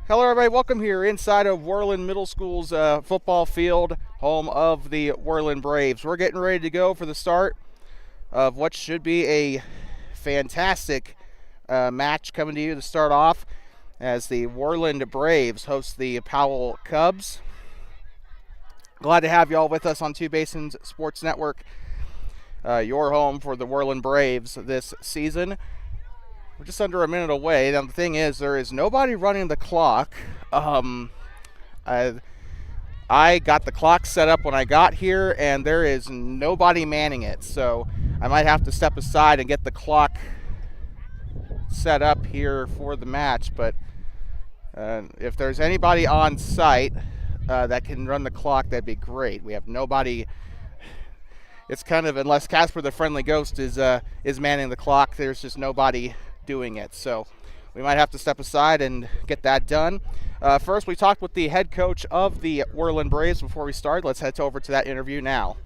Hello, everybody. Welcome here inside of Worland Middle School's football field, home of the Worland Braves. We're getting ready to go for the start of what should be a fantastic match coming to you to start off as the Worland Braves host the Powell Cubs. Glad to have you all with us on Two Basins Sports Network, your home for the Worland Braves this season. We're just under a minute away. Now, the thing is, there is nobody running the clock. I got the clock set up when I got here, and there is nobody manning it. So I might have to step aside and get the clock set up here for the match. But if there's anybody on site that can run the clock, that'd be great. We have nobody. It's kind of, unless Casper the Friendly Ghost is manning the clock, there's just nobody doing it. So we might have to step aside and get that done. First, we talked with the head coach of the Worland Braves before we start. Let's head over to that interview now.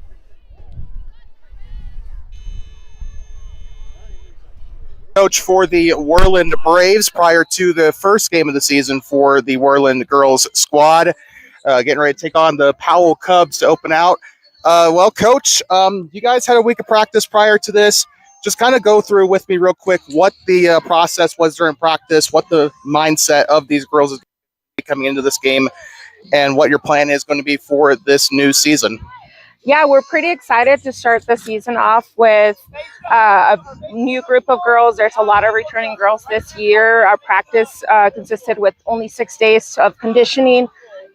Coach for the Worland Braves prior to the first game of the season for the Worland girls squad, getting ready to take on the Powell Cubs to open out. Well, Coach, you guys had a week of practice prior to this. Just kind of go through with me real quick what the process was during practice, what the mindset of these girls is coming into this game, and what your plan is going to be for this new season. Yeah, we're pretty excited to start the season off with a new group of girls. There's a lot of returning girls this year. Our practice consisted with only 6 days of conditioning,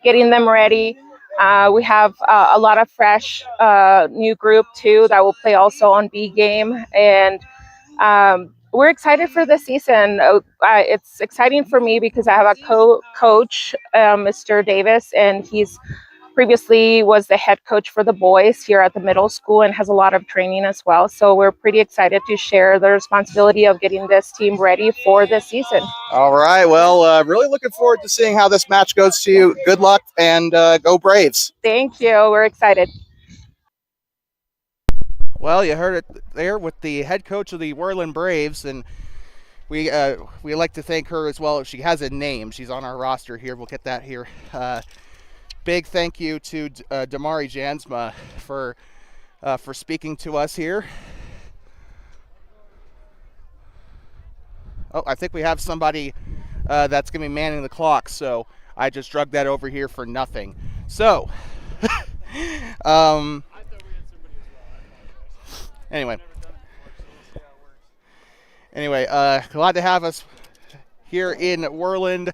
getting them ready. We have a lot of fresh new group too that will play also on B game, and we're excited for the season. It's exciting for me because I have a coach, Mr. Davis, and he's previously was the head coach for the boys here at the middle school and has a lot of training as well. So we're pretty excited to share the responsibility of getting this team ready for this season. All right. Well, really looking forward to seeing how this match goes to you. Good luck and go Braves. Thank you. We're excited. Well, you heard it there with the head coach of the Worland Braves, and we like to thank her as well. She has a name. She's on our roster here. We'll get that here. Big thank you to Damari Jansma for speaking to us here. Oh, I think we have somebody that's going to be manning the clock, so I just drug that over here for nothing. So, anyway, glad to have us here in Worland.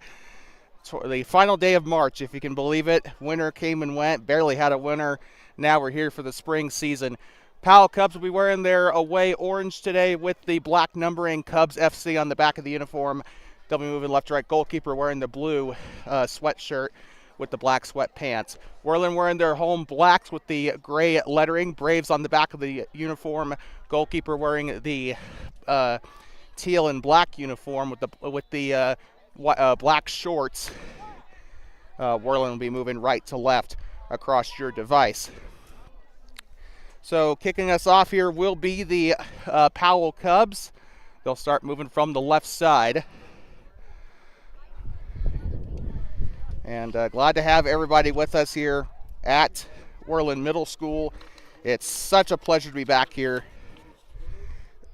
The final day of March, if you can believe it. Winter came and went, barely had a winter. Now we're here for the spring season. Powell Cubs will be wearing their away orange today with the black numbering Cubs FC on the back of the uniform. They'll be moving left to right. Goalkeeper wearing the blue sweatshirt with the black sweatpants. Worland wearing their home blacks with the gray lettering. Braves on the back of the uniform. Goalkeeper wearing the teal and black uniform with the black shorts. Worland will be moving right to left across your device. So kicking us off here will be the Powell Cubs. They'll start moving from the left side. And glad to have everybody with us here at Worland Middle School. It's such a pleasure to be back here.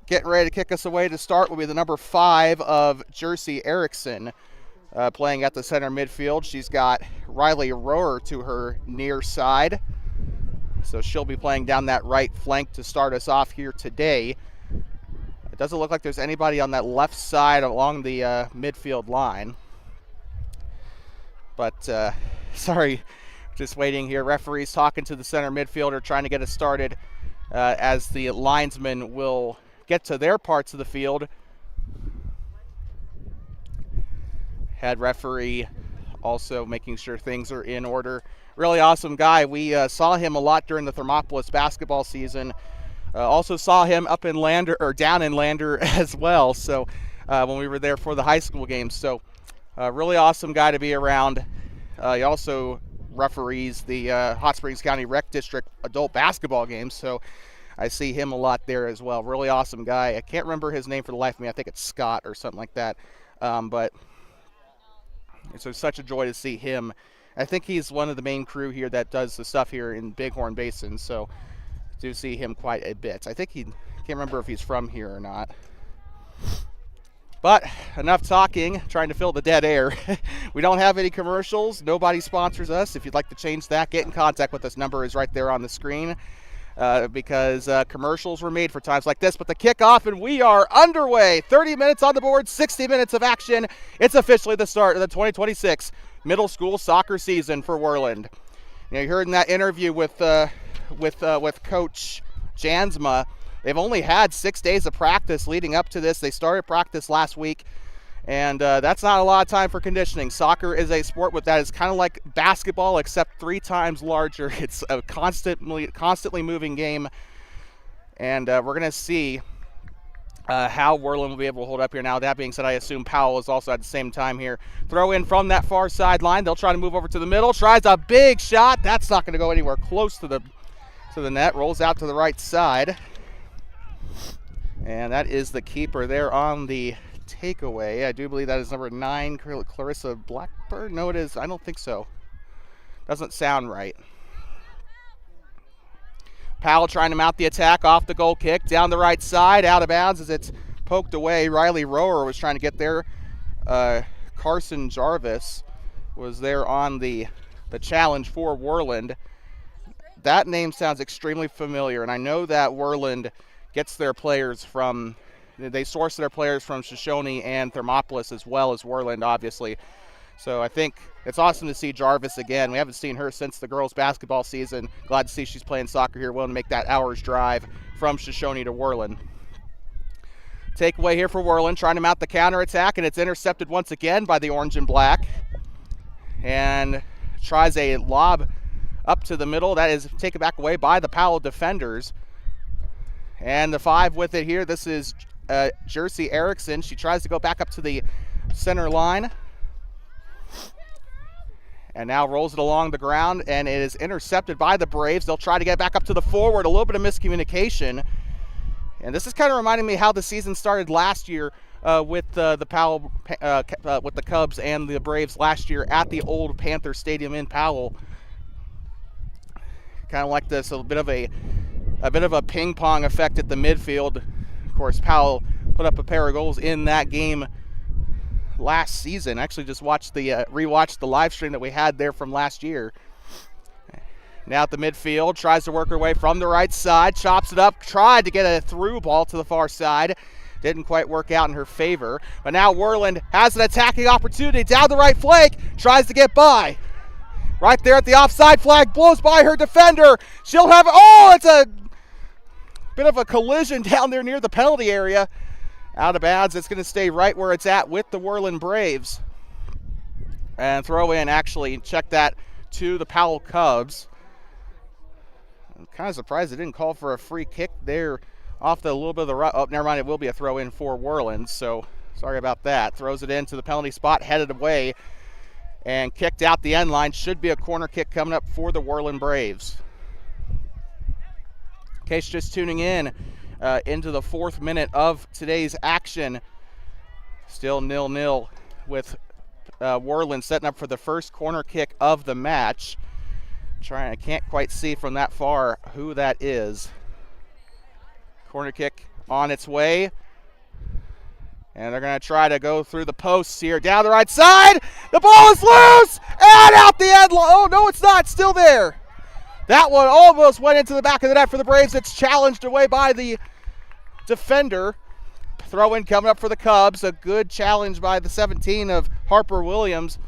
Getting ready to kick us away to start will be the number 5 of Jersey Erickson playing at the center midfield. She's got Riley Rohrer to her near side. So she'll be playing down that right flank to start us off here today. It doesn't look like there's anybody on that left side along the midfield line. But, sorry, just waiting here. Referees talking to the center midfielder, trying to get us started as the linesmen will get to their parts of the field. Head referee also making sure things are in order. Really awesome guy. We saw him a lot during the Thermopolis basketball season. Also saw him up in Lander, or down in Lander as well. So when we were there for the high school games. So really awesome guy to be around. He also referees the Hot Springs County Rec District adult basketball games. So I see him a lot there as well. Really awesome guy. I can't remember his name for the life of me. I think it's Scott or something like that. But It's such a joy to see him. I think he's one of the main crew here that does the stuff here in Bighorn Basin, so do see him quite a bit. I think can't remember if he's from here or not. But enough talking, trying to fill the dead air. We don't have any commercials. Nobody sponsors us. If you'd like to change that, get in contact with us. Number is right there on the screen because commercials were made for times like this. But the kickoff, and we are underway. 30 minutes on the board, 60 minutes of action. It's officially the start of the 2026 middle school soccer season for Worland. You heard in that interview with Coach Jansma, they've only had 6 days of practice leading up to this. They started practice last week, and that's not a lot of time for conditioning. Soccer is a sport that is kind of like basketball, except 3 times larger. It's a constantly moving game, and we're going to see how Worland will be able to hold up here. Now, that being said, I assume Powell is also at the same time here. Throw in from that far sideline. They'll try to move over to the middle. Tries a big shot. That's not going to go anywhere close to the net. Rolls out to the right side. And that is the keeper there on the takeaway. I do believe that is number 9, Clarissa Blackburn. No, it is. I don't think so. Doesn't sound right. Powell trying to mount the attack off the goal kick. Down the right side, out of bounds as it's poked away. Riley Rower was trying to get there. Carson Jarvis was there on the challenge for Worland. That name sounds extremely familiar, and I know that Worland gets their players from, they source their players from Shoshone and Thermopolis as well as Worland, obviously. So I think it's awesome to see Jarvis again. We haven't seen her since the girls' basketball season. Glad to see she's playing soccer here, willing to make that hour's drive from Shoshone to Worland. Takeaway here for Worland, trying to mount the counterattack, and it's intercepted once again by the orange and black. And tries a lob up to the middle. That is taken back away by the Powell defenders. And the 5 with it here. This is Jersey Erickson. She tries to go back up to the center line. And now rolls it along the ground, and it is intercepted by the Braves. They'll try to get back up to the forward. A little bit of miscommunication. And this is kind of reminding me how the season started last year with the Powell, with the Cubs and the Braves last year at the old Panther Stadium in Powell. Kind of like this, a bit of a ping pong effect at the midfield. Of course, Powell put up a pair of goals in that game last season. Actually, just rewatched the live stream that we had there from last year. Now at the midfield, tries to work her way from the right side, chops it up, tried to get a through ball to the far side. Didn't quite work out in her favor. But now Worland has an attacking opportunity down the right flank, tries to get by. Right there at the offside flag, blows by her defender. She'll have, it's a bit of a collision down there near the penalty area. Out of bounds. It's going to stay right where it's at with the Worland Braves. And throw in, actually, check that to the Powell Cubs. I'm kind of surprised they didn't call for a free kick there off the little bit of the right. Oh, never mind. It will be a throw in for Worland. So sorry about that. Throws it into the penalty spot, headed away, and kicked out the end line. Should be a corner kick coming up for the Worland Braves. In case just tuning in, into the 4th minute of today's action. Still 0-0 with Worland setting up for the first corner kick of the match. I can't quite see from that far who that is. Corner kick on its way. And they're going to try to go through the posts here. Down the right side. The ball is loose. And out the end. Oh, no, it's not. It's still there. That one almost went into the back of the net for the Braves. It's challenged away by the defender. Throw in coming up for the Cubs. A good challenge by the 17 of Harper Williams.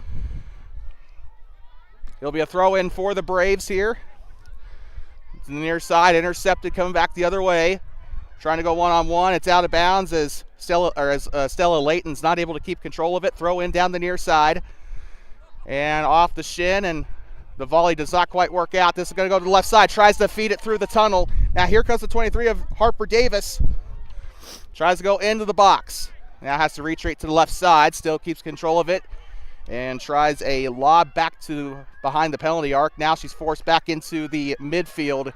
It'll be a throw in for the Braves here. It's the near side, intercepted, coming back the other way. Trying to go one-on-one. It's out of bounds as Stella Layton's not able to keep control of it. Throw in down the near side. And off the shin, and the volley does not quite work out. This is going to go to the left side. Tries to feed it through the tunnel. Now here comes the 23 of Harper Davis. Tries to go into the box. Now has to retreat to the left side. Still keeps control of it. And tries a lob back to behind the penalty arc. Now she's forced back into the midfield.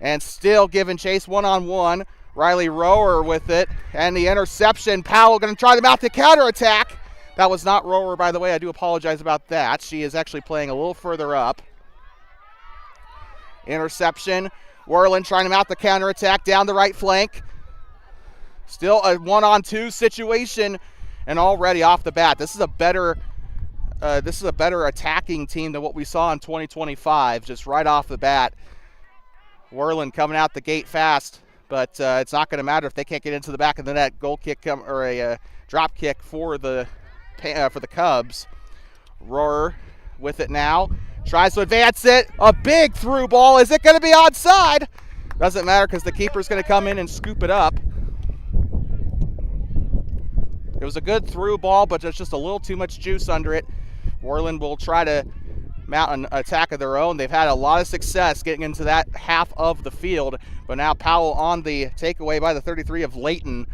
And still giving chase one-on-one. Riley Rower with it. And the interception. Powell going to try to mount the counterattack. That was not Rower, by the way. I do apologize about that. She is actually playing a little further up. Interception. Worland trying to mount the counterattack down the right flank. Still a 1-on-2 situation, and already off the bat, this is a better attacking team than what we saw in 2025. Just right off the bat, Worland coming out the gate fast, but it's not going to matter if they can't get into the back of the net. Goal kick or a drop kick for the Cubs. Rohrer with it now. Tries to advance it. A big through ball. Is it going to be onside? Doesn't matter because the keeper's going to come in and scoop it up. It was a good through ball, but there's just a little too much juice under it. Worland will try to mount an attack of their own. They've had a lot of success getting into that half of the field, but now Powell on the takeaway by the 33 of Layton.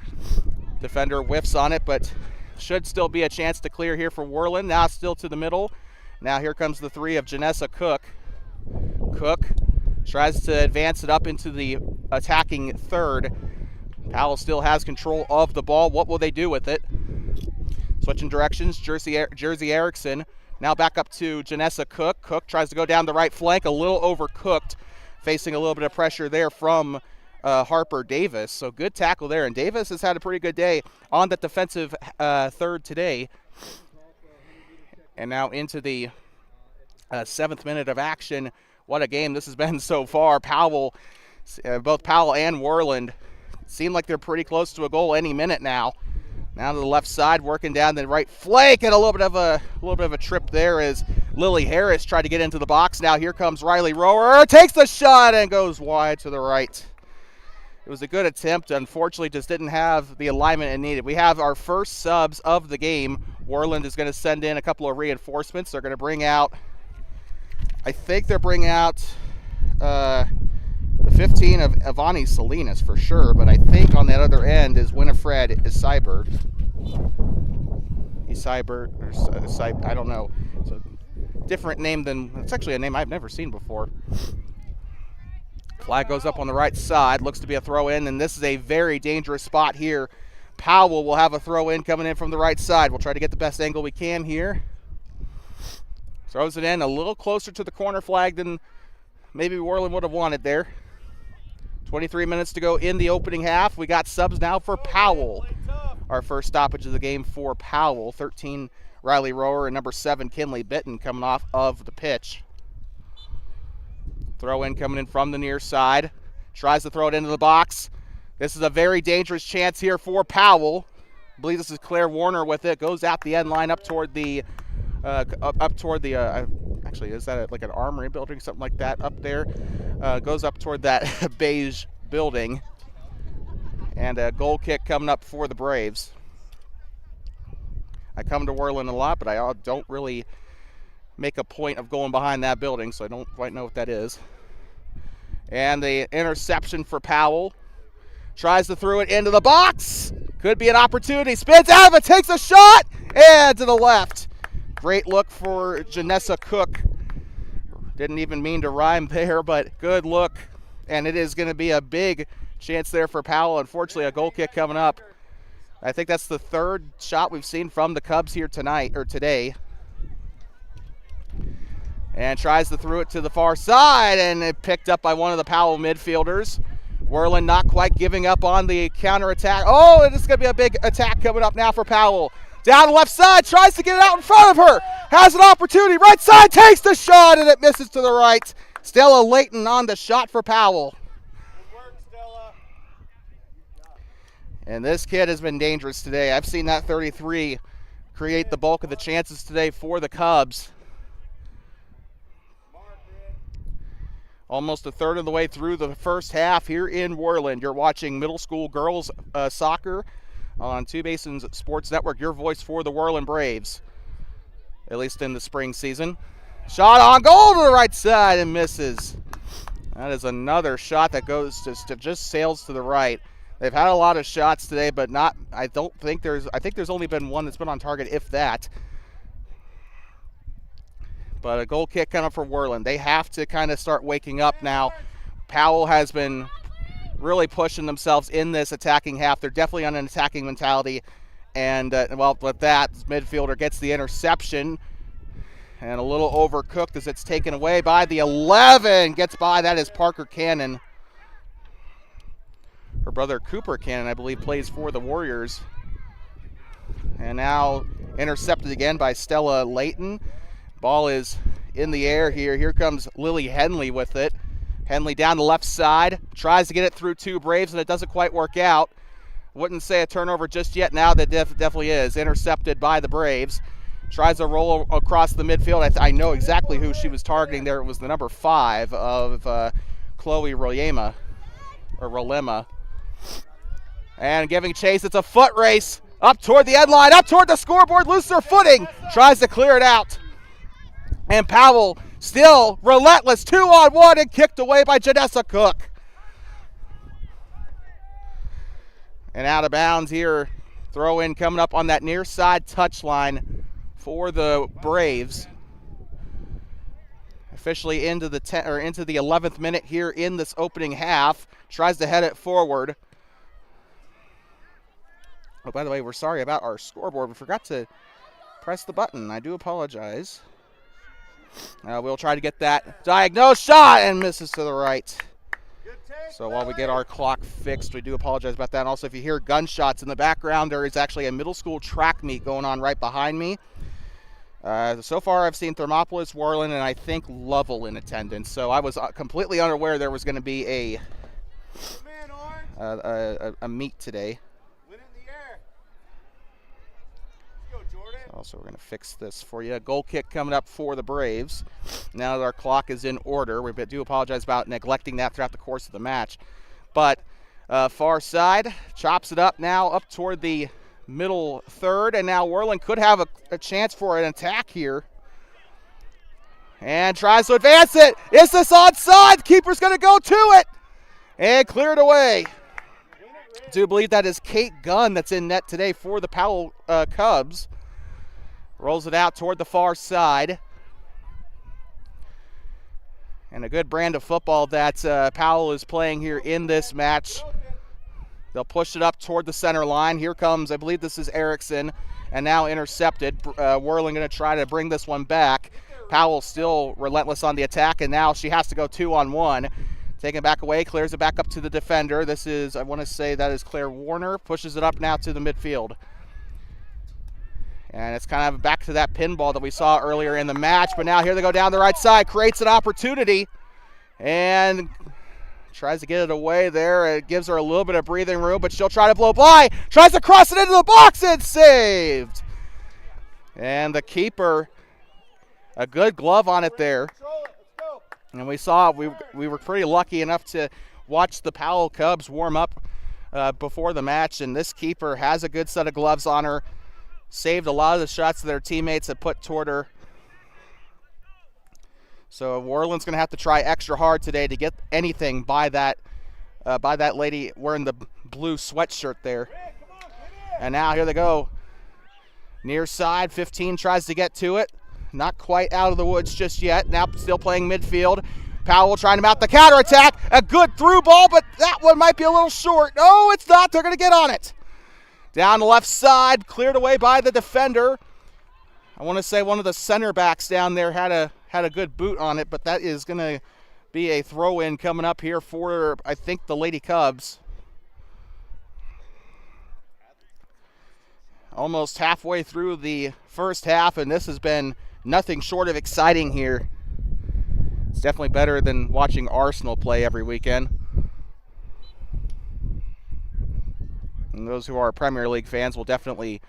Defender whiffs on it, but should still be a chance to clear here for Worland. Now still to the middle. Now here comes the 3 of Janessa Cook. Cook tries to advance it up into the attacking third. Powell still has control of the ball. What will they do with it? Switching directions, Jersey Erickson. Now back up to Janessa Cook. Cook tries to go down the right flank, a little overcooked, facing a little bit of pressure there from Harper Davis. So good tackle there, and Davis has had a pretty good day on the defensive third today. And now into the 7th minute of action. What a game this has been so far. Powell, both Powell and Worland seem like they're pretty close to a goal any minute now. Now to the left side, working down the right flank, and a little bit of a trip there as Lily Harris tried to get into the box. Now here comes Riley Rohrer, takes the shot and goes wide to the right. It was a good attempt. Unfortunately, just didn't have the alignment it needed. We have our first subs of the game. Worland is going to send in a couple of reinforcements. They're going to bring out, I think they're bringing out the 15 of Ivani Salinas for sure, but I think on that other end is Winifred Isibert. I don't know. It's a different name it's actually a name I've never seen before. Flag goes up on the right side, looks to be a throw in, and this is a very dangerous spot here. Powell will have a throw in coming in from the right side. We'll try to get the best angle we can here. Throws it in a little closer to the corner flag than maybe Worland would have wanted there. 23 minutes to go in the opening half. We got subs now for Powell. Our first stoppage of the game for Powell. 13, Riley Rohrer, and number 7, Kinley Bitton coming off of the pitch. Throw in coming in from the near side. Tries to throw it into the box. This is a very dangerous chance here for Powell. I believe this is Claire Warner with it. Goes out the end line up toward the actually, is that like an armory building, something like that up there? Goes up toward that beige building. And a goal kick coming up for the Braves. I come to Worland a lot, but I don't really make a point of going behind that building, so I don't quite know what that is. And the interception for Powell. Tries to throw it into the box. Could be an opportunity. Spins out of it, takes a shot, and to the left. Great look for Janessa Cook. Didn't even mean to rhyme there, but good look. And it is going to be a big chance there for Powell. Unfortunately, a goal kick coming up. I think that's the third shot we've seen from the Cubs here today. And tries to throw it to the far side, and it picked up by one of the Powell midfielders. Worland not quite giving up on the counterattack. Oh, and it's going to be a big attack coming up now for Powell. Down the left side, tries to get it out in front of her. Has an opportunity. Right side, takes the shot, and it misses to the right. Stella Layton on the shot for Powell. Good work, Stella. And this kid has been dangerous today. I've seen that 33 create the bulk of the chances today for the Cubs. Almost a third of the way through the first half here in Worland. You're watching middle school girls soccer on Two Basins Sports Network, your voice for the Worland Braves, at least in the spring season. Shot on goal to the right side and misses. That is another shot that goes just sails to the right. They've had a lot of shots today, but not. I think there's only been one that's been on target, if that. But a goal kick coming up for Worland. They have to kind of start waking up now. Powell has been really pushing themselves in this attacking half. They're definitely on an attacking mentality. And, well, with that, this midfielder gets the interception. And a little overcooked as it's taken away by the 11. Gets by. That is Parker Cannon. Her brother Cooper Cannon, I believe, plays for the Warriors. And now intercepted again by Stella Layton. Ball is in the air here. Here comes Lily Henley with it. Henley down the left side. Tries to get it through two Braves, and it doesn't quite work out. Wouldn't say a turnover just yet. Now that definitely is. Intercepted by the Braves. Tries to roll across the midfield. I know exactly who she was targeting there. It was the number 5 of Chloe Rolema. And giving chase. It's a foot race. Up toward the end line. Up toward the scoreboard. Loses her footing. Tries to clear it out. And Powell still relentless. 2-on-1 and kicked away by Janessa Cook. And out of bounds here. Throw in coming up on that near side touchline for the Braves. Officially into the 11th minute here in this opening half. Tries to head it forward. Oh, by the way, we're sorry about our scoreboard. We forgot to press the button. I do apologize. We'll try to get that diagnosed shot and misses to the right. So while we get our clock fixed, we do apologize about that. And also, if you hear gunshots in the background, there is actually a middle school track meet going on right behind me. So far, I've seen Thermopolis, Worland, and I think Lovell in attendance. So I was completely unaware there was going to be a meet today. Also, we're going to fix this for you. Goal kick coming up for the Braves. Now that our clock is in order, we do apologize about neglecting that throughout the course of the match. But far side chops it up now up toward the middle third, and now Worland could have a chance for an attack here. And tries to advance it. Is this onside? Keeper's going to go to it and clear it away. I do believe that is Kate Gunn that's in net today for the Powell Cubs. Rolls it out toward the far side. And a good brand of football that Powell is playing here in this match. They'll push it up toward the center line. Here comes, I believe this is Erickson, and now intercepted. Worland going to try to bring this one back. Powell still relentless on the attack, and now she has to go 2-on-1. Taking it back away, clears it back up to the defender. This is, I want to say that is Claire Warner. Pushes it up now to the midfield. And it's kind of back to that pinball that we saw earlier in the match. But now here they go down the right side. Creates an opportunity. And tries to get it away there. It gives her a little bit of breathing room. But she'll try to blow by. Tries to cross it into the box and saved. And the keeper, a good glove on it there. And we saw, we were pretty lucky enough to watch the Powell Cubs warm up before the match. And this keeper has a good set of gloves on her. Saved a lot of the shots that their teammates had put toward her. So Worland's going to have to try extra hard today to get anything by that lady wearing the blue sweatshirt there. And now here they go. Near side, 15 tries to get to it. Not quite out of the woods just yet. Now still playing midfield. Powell trying to mount the counterattack. A good through ball, but that one might be a little short. No, it's not. They're going to get on it. Down the left side, cleared away by the defender. I want to say one of the center backs down there had a good boot on it, but that is going to be a throw-in coming up here for, I think, the Lady Cubs. Almost halfway through the first half, and this has been nothing short of exciting here. It's definitely better than watching Arsenal play every weekend. And those who are Premier League fans will definitely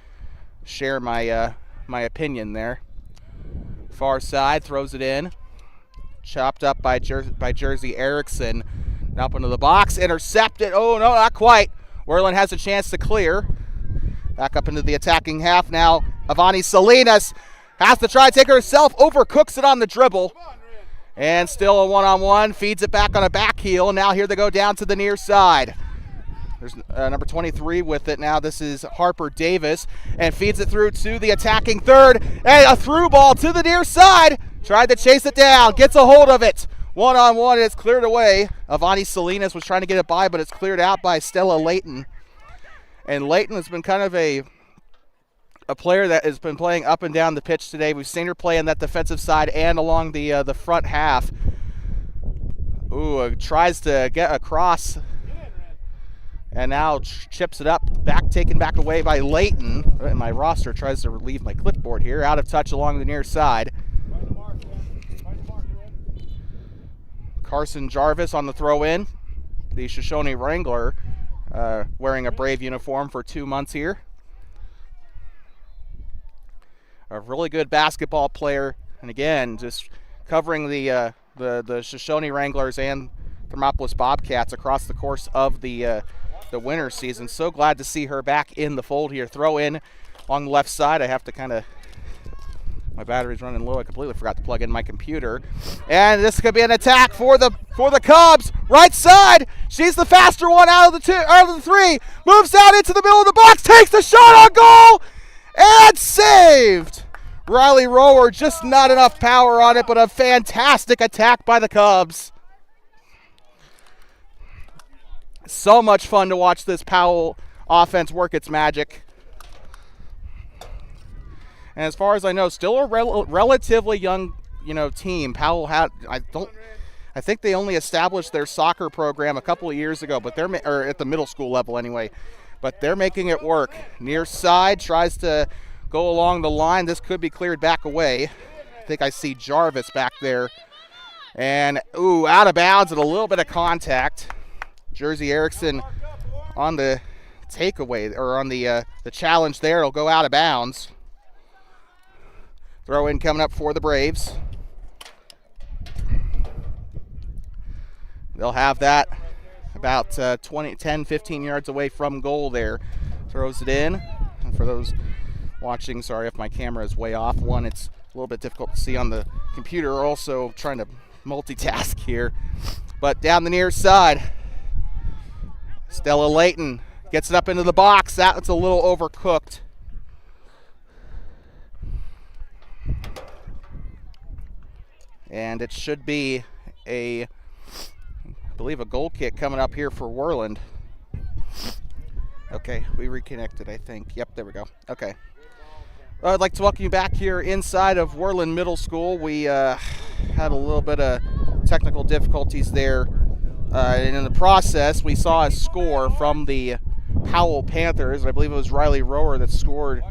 share my my opinion there. Far side, throws it in. Chopped up by Jersey Erickson. Up into the box, intercepted. Oh, no, not quite. Worland has a chance to clear. Back up into the attacking half now. Avani Salinas has to try to take it herself. Overcooks it on the dribble. And still a one-on-one. Feeds it back on a back heel. Now here they go down to the near side. There's number 23 with it now. This is Harper Davis. And feeds it through to the attacking third. And a through ball to the near side. Tried to chase it down. Gets a hold of it. One-on-one, and it's cleared away. Avani Salinas was trying to get it by, but it's cleared out by Stella Layton. And Layton has been kind of a a player that has been playing up and down the pitch today. We've seen her play on that defensive side and along the front half. Ooh, tries to get across, and now chips it up, taken back away by Layton. My roster tries to leave my clipboard here. Out of touch along the near side. Carson Jarvis on the throw-in. The Shoshone Wrangler wearing a Brave uniform for 2 months here. A really good basketball player, and again, just covering the Shoshone Wranglers and Thermopolis Bobcats across the course of the winter season. So glad to see her back in the fold here. Throw in on the left side. I have to kind of, my battery's running low. I completely forgot to plug in my computer. And this could be an attack for the Cubs. Right side. She's the faster one out of the three. Moves out into the middle of the box. Takes the shot on goal. And saved. Riley Rower, just not enough power on it, but a fantastic attack by the Cubs. So much fun to watch this Powell offense work its magic. And as far as I know, still a relatively young, team. Powell had, I think they only established their soccer program a couple of years ago, but or at the middle school level anyway. But they're making it work. Near side, tries to go along the line. This could be cleared back away. I think I see Jarvis back there. And, ooh, out of bounds and a little bit of contact. Jersey Erickson on the takeaway, or on the challenge there. It'll go out of bounds. Throw in coming up for the Braves. They'll have that about 10, 15 yards away from goal there. Throws it in. And for those watching, sorry if my camera is way off. One, it's a little bit difficult to see on the computer. Also trying to multitask here. But down the near side, Stella Layton gets it up into the box. That's a little overcooked. And it should be I believe a goal kick coming up here for Worland. Okay, we reconnected, I think. Yep, there we go. Okay. I'd like to welcome you back here inside of Worland Middle School. We had a little bit of technical difficulties there. And in the process, we saw a score from the Powell Panthers. I believe it was Riley Rower that scored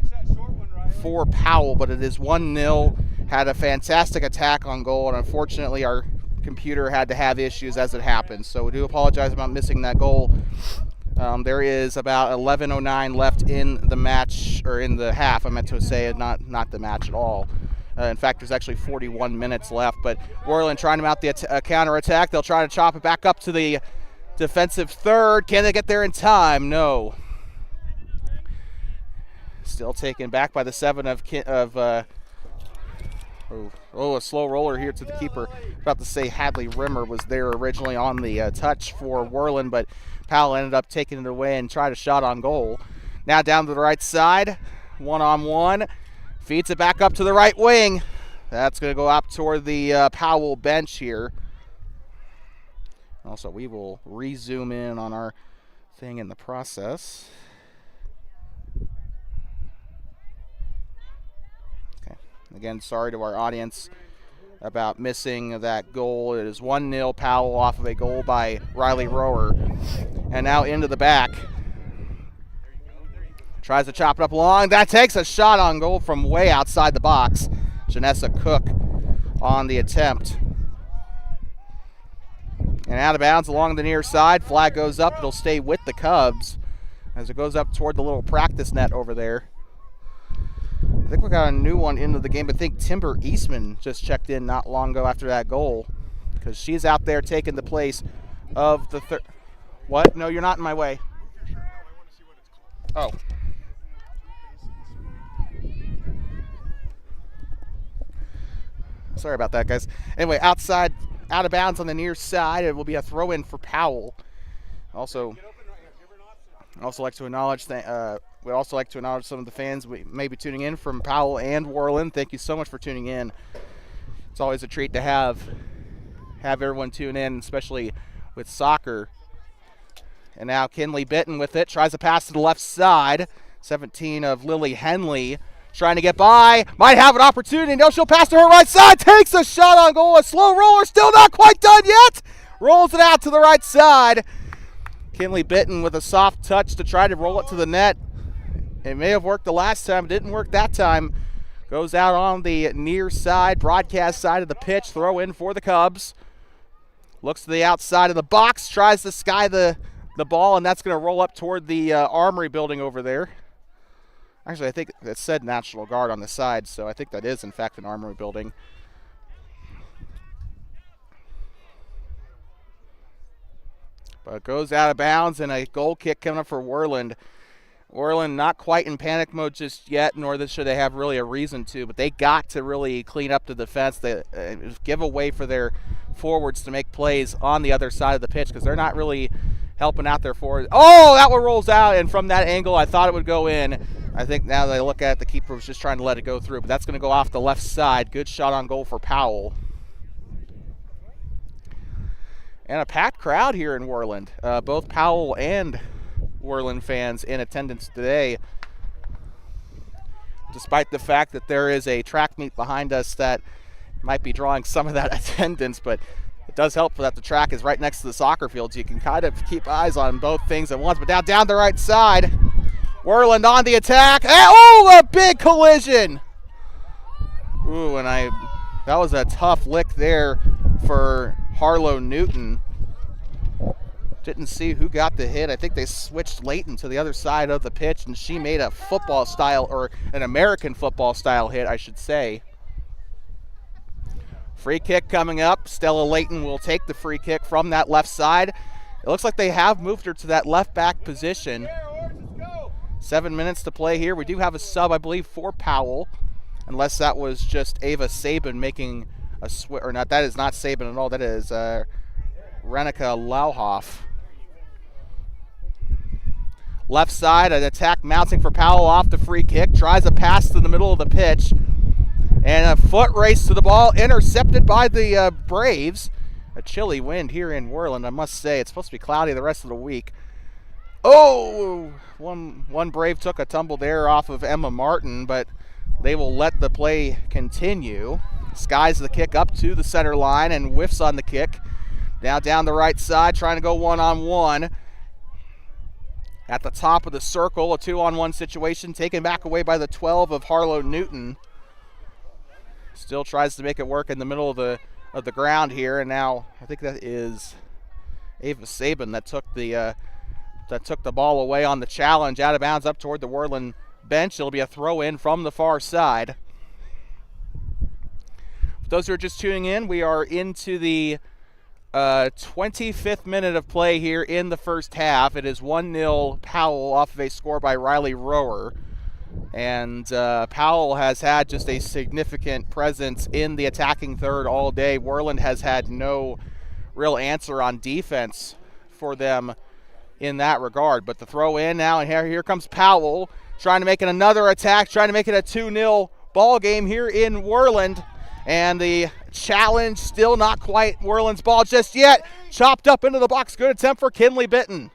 for Powell, but it is 1-0. Had a fantastic attack on goal, and unfortunately our computer had to have issues as it happened. So we do apologize about missing that goal. There is about 11:09 left in the match, or in the half, I meant to say, not the match at all. In fact, there's actually 41 minutes left, but Worland trying to mount the counter-attack. They'll try to chop it back up to the defensive third. Can they get there in time? No. Still taken back by the 7 of a slow roller here to the keeper. About to say Hadley Rimmer was there originally on the touch for Worland, but Powell ended up taking it away and tried a shot on goal. Now down to the right side, one-on-one. Feeds it back up to the right wing. That's going to go up toward the Powell bench here. Also, we will re-zoom in on our thing in the process. Okay. Again, sorry to our audience about missing that goal. It is 1-0 Powell off of a goal by Riley Rower. And now into the back. Tries to chop it up along. That takes a shot on goal from way outside the box. Janessa Cook on the attempt. And out of bounds along the near side. Flag goes up. It'll stay with the Cubs as it goes up toward the little practice net over there. I think we got a new one into the game. I think Timber Eastman just checked in not long ago after that goal, because she's out there taking the place of the third. What? No, you're not in my way. Oh. Sorry about that, guys. Anyway, outside, out of bounds on the near side. It will be a throw-in for Powell. Also like to acknowledge we'd also like to acknowledge some of the fans we may be tuning in from Powell and Worland. Thank you so much for tuning in. It's always a treat to have everyone tune in, especially with soccer. And now Kinley Bitton with it. Tries to pass to the left side. 17 of Lily Henley, trying to get by. Might have an opportunity. No, she'll pass to her right side. Takes a shot on goal. A slow roller. Still not quite done yet. Rolls it out to the right side. Kinley Bitten with a soft touch to try to roll it to the net. It may have worked the last time. It didn't work that time. Goes out on the near side, broadcast side of the pitch. Throw in for the Cubs. Looks to the outside of the box. Tries to sky the ball, and that's going to roll up toward the Armory building over there. Actually, I think it said National Guard on the side, so I think that is, in fact, an Armory building. But it goes out of bounds, and a goal kick coming up for Worland. Worland not quite in panic mode just yet, nor should they have really a reason to, but they got to really clean up the defense. They give a way for their forwards to make plays on the other side of the pitch because they're not really helping out their forwards. Oh, that one rolls out, and from that angle, I thought it would go in. I think now that I look at it, the keeper was just trying to let it go through, but that's going to go off the left side. Good shot on goal for Powell. And a packed crowd here in Worland. Both Powell and Worland fans in attendance today, despite the fact that there is a track meet behind us that might be drawing some of that attendance, but it does help that the track is right next to the soccer field, so you can kind of keep eyes on both things at once. But now down the right side, Worland on the attack. Oh, a big collision. Ooh, and that was a tough lick there for Harlow Newton. Didn't see who got the hit. I think they switched Layton to the other side of the pitch, and she made a football style, or an American football style hit, I should say. Free kick coming up. Stella Layton will take the free kick from that left side. It looks like they have moved her to that left back position. 7 minutes to play here. We do have a sub, I believe, for Powell, unless that was just Ava Sabin making a switch, or not. That is not Sabin at all. That is Renika Lauhoff. Left side, an attack mounting for Powell off the free kick. Tries a pass to the middle of the pitch. And a foot race to the ball, intercepted by the Braves. A chilly wind here in Worland, I must say. It's supposed to be cloudy the rest of the week. Oh, one Brave took a tumble there off of Emma Martin, but they will let the play continue. Skies the kick up to the center line and whiffs on the kick. Now down the right side, trying to go one-on-one. At the top of the circle, a 2-on-1 situation, taken back away by the 12 of Harlow Newton. Still tries to make it work in the middle of the ground here, and now I think that is Ava Sabin that took the ball away on the challenge, out of bounds up toward the Worland bench. It'll be a throw in from the far side. For those who are just tuning in, we are into the 25th minute of play here in the first half. It is 1-0 Powell off of a score by Riley Rower. And Powell has had just a significant presence in the attacking third all day. Worland has had no real answer on defense for them in that regard. But the throw in now, and here comes Powell trying to make it another attack, trying to make it a 2-0 ball game here in Worland. And the challenge still not quite Worland's ball just yet. Chopped up into the box. Good attempt for Kinley Bitten.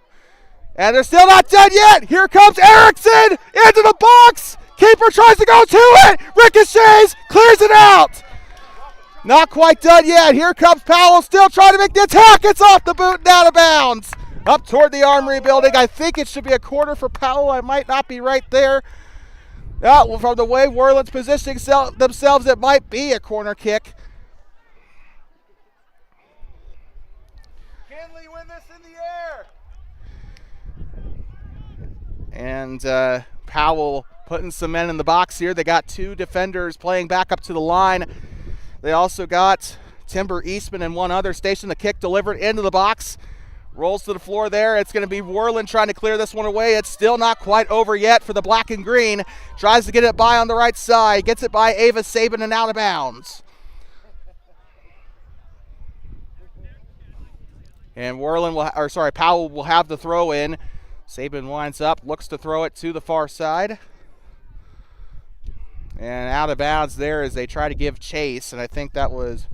And they're still not done yet. Here comes Erickson into the box. Keeper tries to go to it. Ricochets, clears it out. Not quite done yet. Here comes Powell, still trying to make the attack. It's off the boot and out of bounds. Up toward the Armory building. I think it should be a corner for Powell. I might not be right there. From the way Worland's positioning themselves, it might be a corner kick. Kinley, win this in the air. And Powell putting some men in the box here. They got two defenders playing back up to the line. They also got Timber Eastman and one other station. The kick delivered into the box. Rolls to the floor there. It's going to be Worland trying to clear this one away. It's still not quite over yet for the black and green. Tries to get it by on the right side. Gets it by Ava Sabin and out of bounds. And Powell will have the throw in. Sabin winds up, looks to throw it to the far side. And out of bounds there as they try to give chase. And I think that was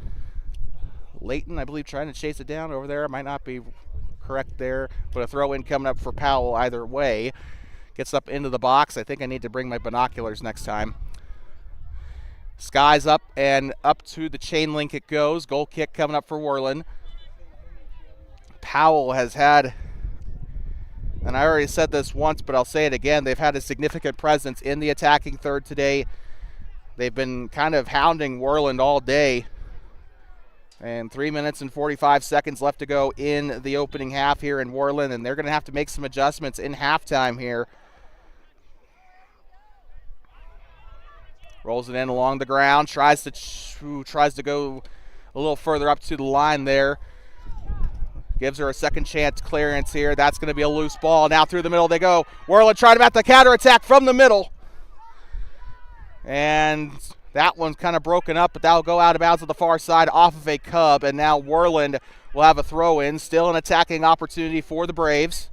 Layton, I believe, trying to chase it down over there. It might not be correct there, but a throw in coming up for Powell either way. Gets up into the box. I think I need to bring my binoculars next time. Skies up and up to the chain link it goes. Goal kick coming up for Worland. Powell has had, and I already said this once, but I'll say it again, they've had a significant presence in the attacking third today. They've been kind of hounding Worland all day. And 3 minutes and 45 seconds left to go in the opening half here in Worland, and they're going to have to make some adjustments in halftime here. Rolls it in along the ground, tries to go a little further up to the line there. Gives her a second chance clearance here. That's going to be a loose ball. Now through the middle they go. Worland trying to mount the counterattack from the middle. And that one's kind of broken up, but that'll go out of bounds to the far side off of a Cub. And now Worland will have a throw-in. Still an attacking opportunity for the Braves.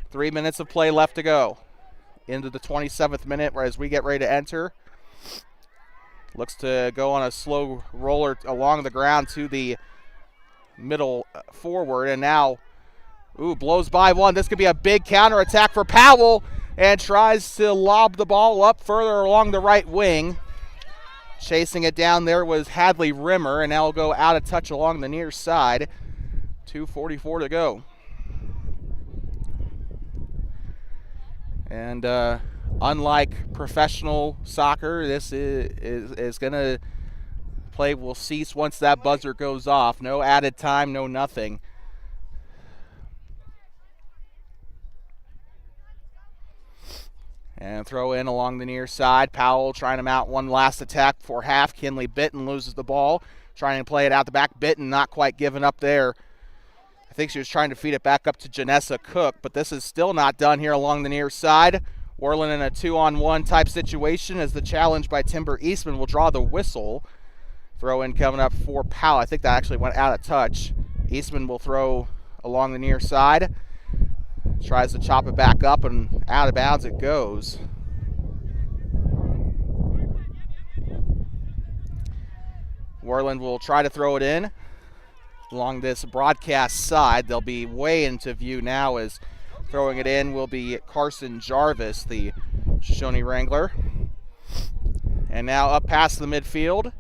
3 minutes of play left to go. Into the 27th minute as we get ready to enter. Looks to go on a slow roller along the ground to the middle forward. And now, blows by one. This could be a big counterattack for Powell. And tries to lob the ball up further along the right wing. Chasing it down there was Hadley Rimmer, and now will go out of touch along the near side. 2:44 to go. And unlike professional soccer, this is going to play will cease once that buzzer goes off. No added time, no nothing. And throw in along the near side. Powell trying to mount one last attack before half. Kinley Bitten loses the ball. Trying to play it out the back. Bitten not quite giving up there. I think she was trying to feed it back up to Janessa Cook, but this is still not done here along the near side. Worland in a 2-on-1 type situation as the challenge by Timber Eastman will draw the whistle. Throw in coming up for Powell. I think that actually went out of touch. Eastman will throw along the near side. Tries to chop it back up, and out of bounds it goes. Worland will try to throw it in along this broadcast side. They'll be way into view now as throwing it in will be Carson Jarvis, the Shoshone Wrangler. And now up past the midfield.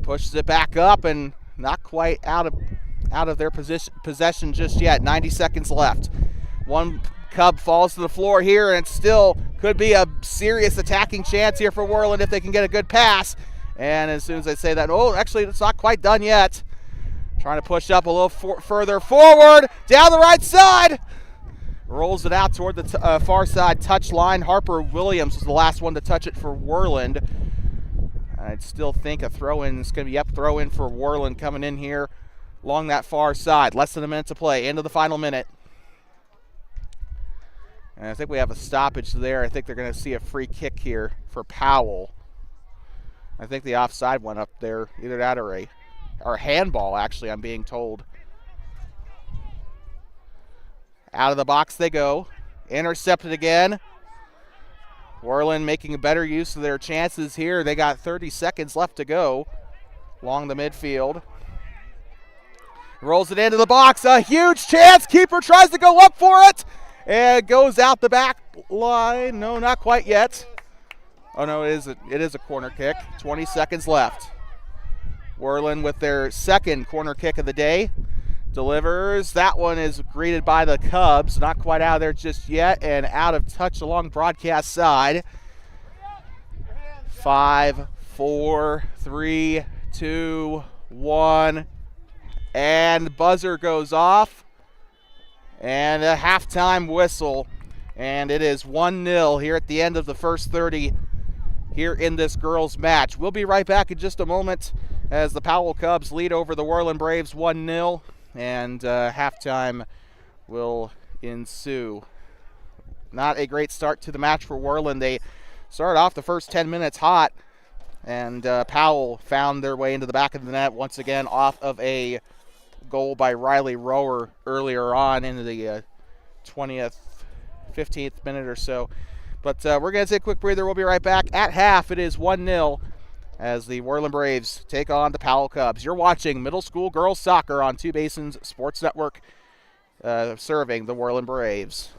Pushes it back up and not quite out of their possession just yet. 90 seconds left. One Cub falls to the floor here, and it still could be a serious attacking chance here for Worland if they can get a good pass. And as soon as I say that, actually it's not quite done yet. Trying to push up a little further forward, down the right side. Rolls it out toward the far side touch line. Harper Williams was the last one to touch it for Worland. I'd still think a throw-in is going to be throw-in for Worland coming in here along that far side. Less than a minute to play, into the final minute. And I think we have a stoppage there. I think they're going to see a free kick here for Powell. I think the offside went up there, either that or a handball, actually, I'm being told. Out of the box they go. Intercepted again. Worland making a better use of their chances here. They got 30 seconds left to go along the midfield. Rolls it into the box. A huge chance. Keeper tries to go up for it. And goes out the back line. No, not quite yet. Oh, no, it is a corner kick. 20 seconds left. Worland with their second corner kick of the day. Delivers. That one is greeted by the Cubs. Not quite out of there just yet. And out of touch along broadcast side. 5, 4, 3, 2, 1. And buzzer goes off. And a halftime whistle. And it is 1-0 here at the end of the first 30 here in this girls match. We'll be right back in just a moment as the Powell Cubs lead over the Worland Braves 1-0. And halftime will ensue. Not a great start to the match for Worland. They started off the first 10 minutes hot. And Powell found their way into the back of the net once again off of a goal by Riley Rower earlier on into the 20th, 15th minute or so. But we're going to take a quick breather. We'll be right back. At half, it is 1-0 as the Worland Braves take on the Powell Cubs. You're watching middle school girls soccer on Two Basins Sports Network, serving the Worland Braves.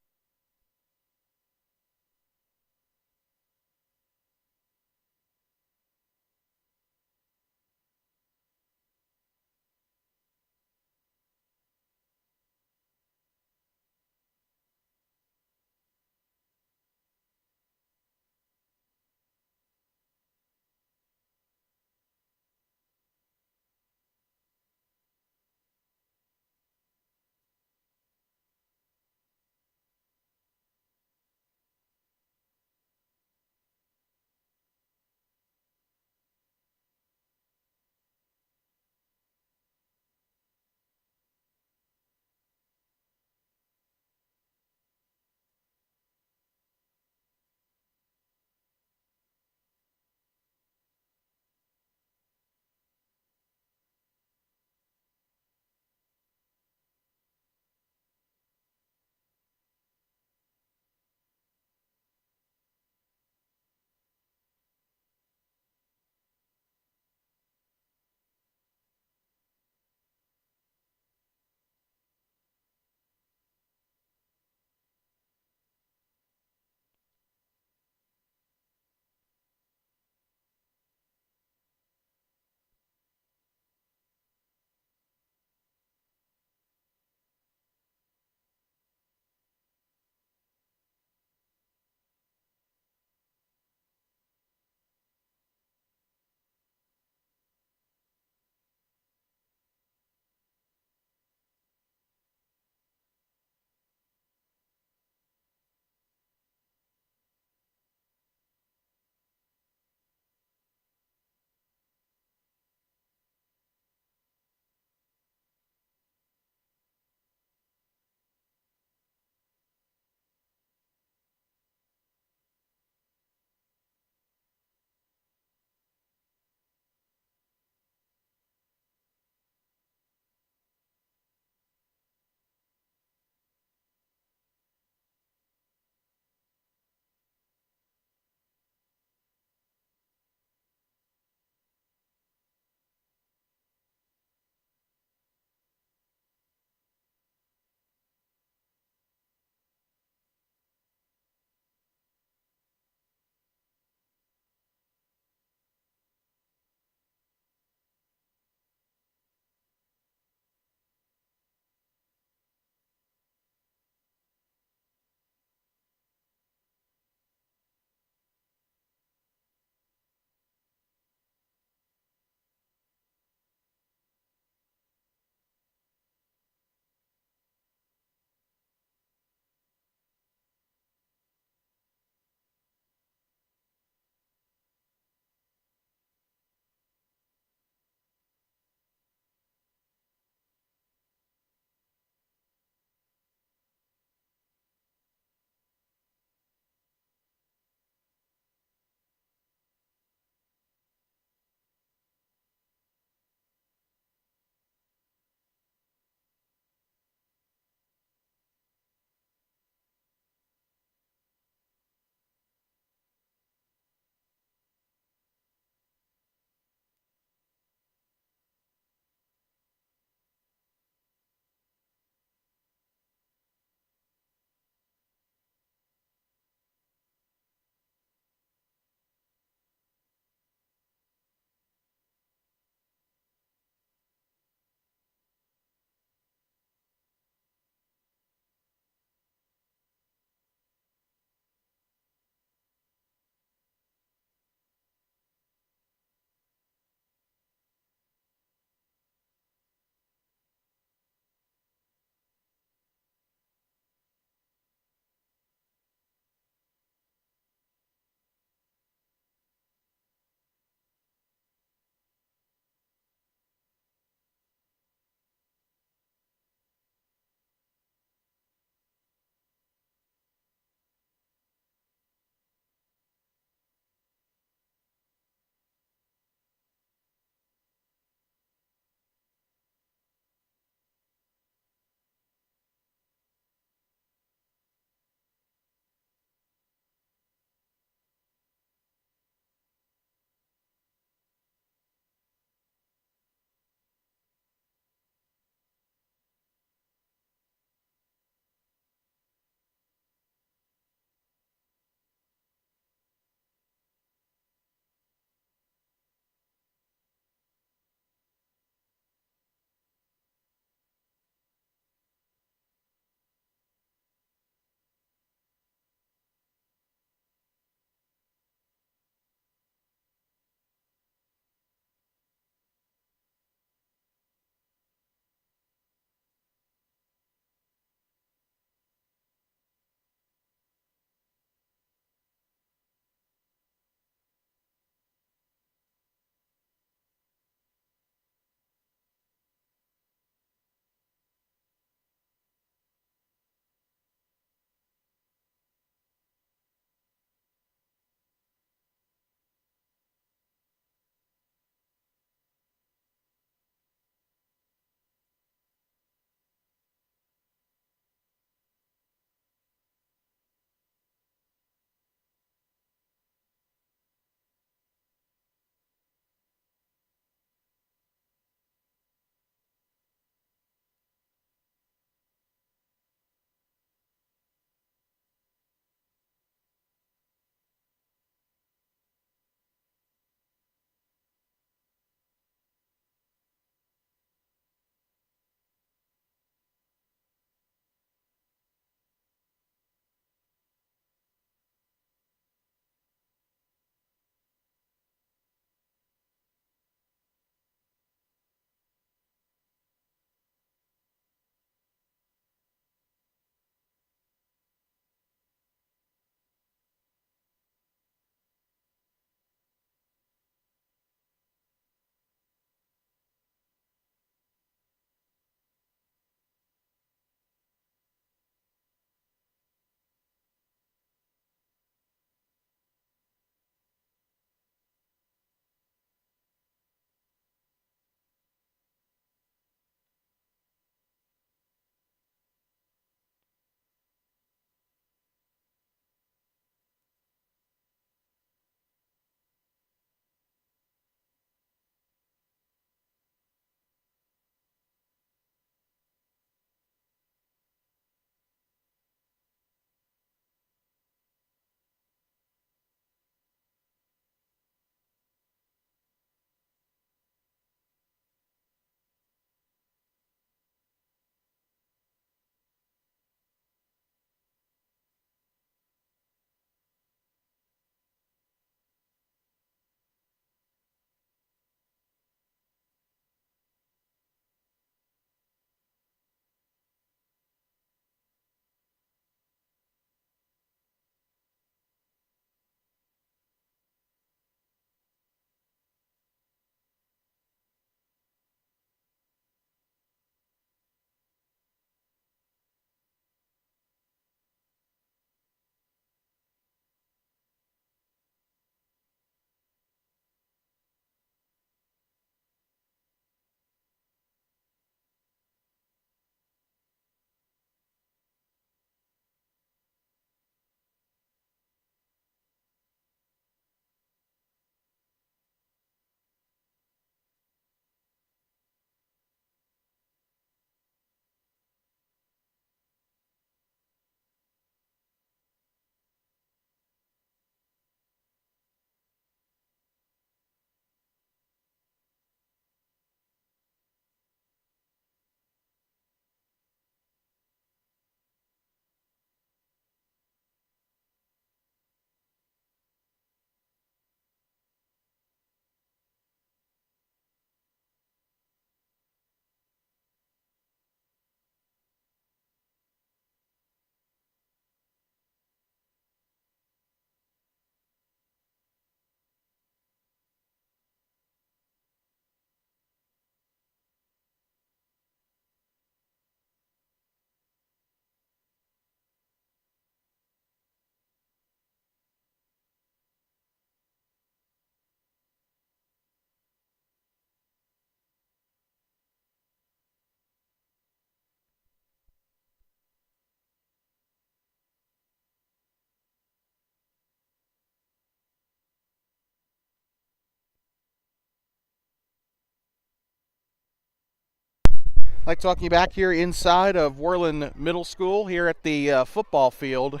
like talking you back here inside of Worland Middle School here at the football field,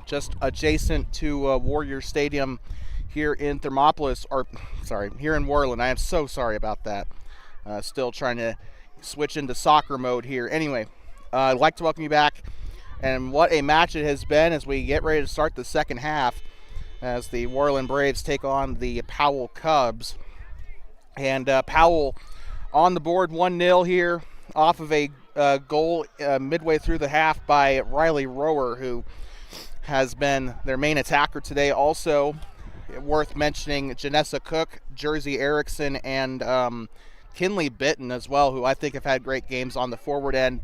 just adjacent to Warrior Stadium here in Thermopolis, or sorry, here in Worland. I am so sorry about that. Still trying to switch into soccer mode here. Anyway, I'd like to welcome you back, and what a match it has been as we get ready to start the second half as the Worland Braves take on the Powell Cubs. And Powell on the board 1-0 here off of a goal midway through the half by Riley Rower, who has been their main attacker today. Also worth mentioning Janessa Cook, Jersey Erickson, and Kinley Bitton as well, who I think have had great games on the forward end.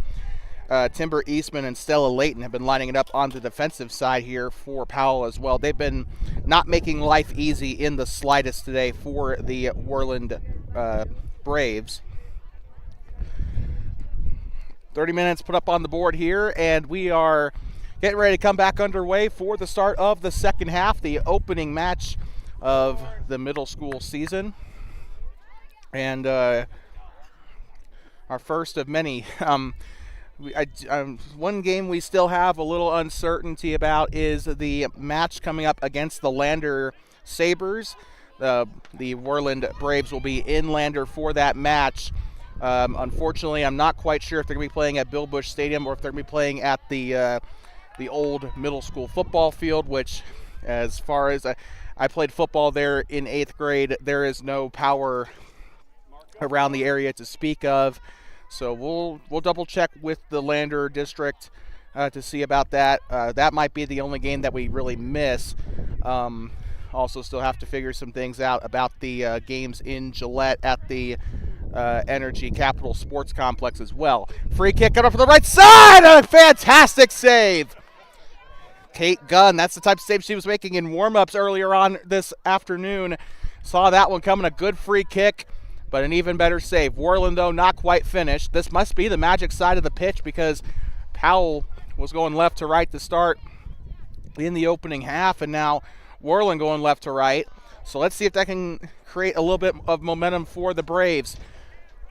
Timber Eastman and Stella Layton have been lining it up on the defensive side here for Powell as well. They've been not making life easy in the slightest today for the Worland Braves. 30 minutes put up on the board here, and we are getting ready to come back underway for the start of the second half, the opening match of the middle school season. And our first of many. One game we still have a little uncertainty about is the match coming up against the Lander Sabres. The Worland Braves will be in Lander for that match. Unfortunately, I'm not quite sure if they're going to be playing at Bill Bush Stadium or if they're going to be playing at the old middle school football field, which, as far as I played football there in 8th grade, there is no power around the area to speak of. So we'll double check with the Lander district to see about that. That might be the only game that we really miss. Also still have to figure some things out about the games in Gillette at the Energy Capital Sports Complex as well. Free kick coming up from the right side. A fantastic save. Kate Gunn, that's the type of save she was making in warm-ups earlier on this afternoon. Saw that one coming, a good free kick, but an even better save. Worland, though, not quite finished. This must be the magic side of the pitch because Powell was going left to right to start in the opening half, and now Worland going left to right. So let's see if that can create a little bit of momentum for the Braves.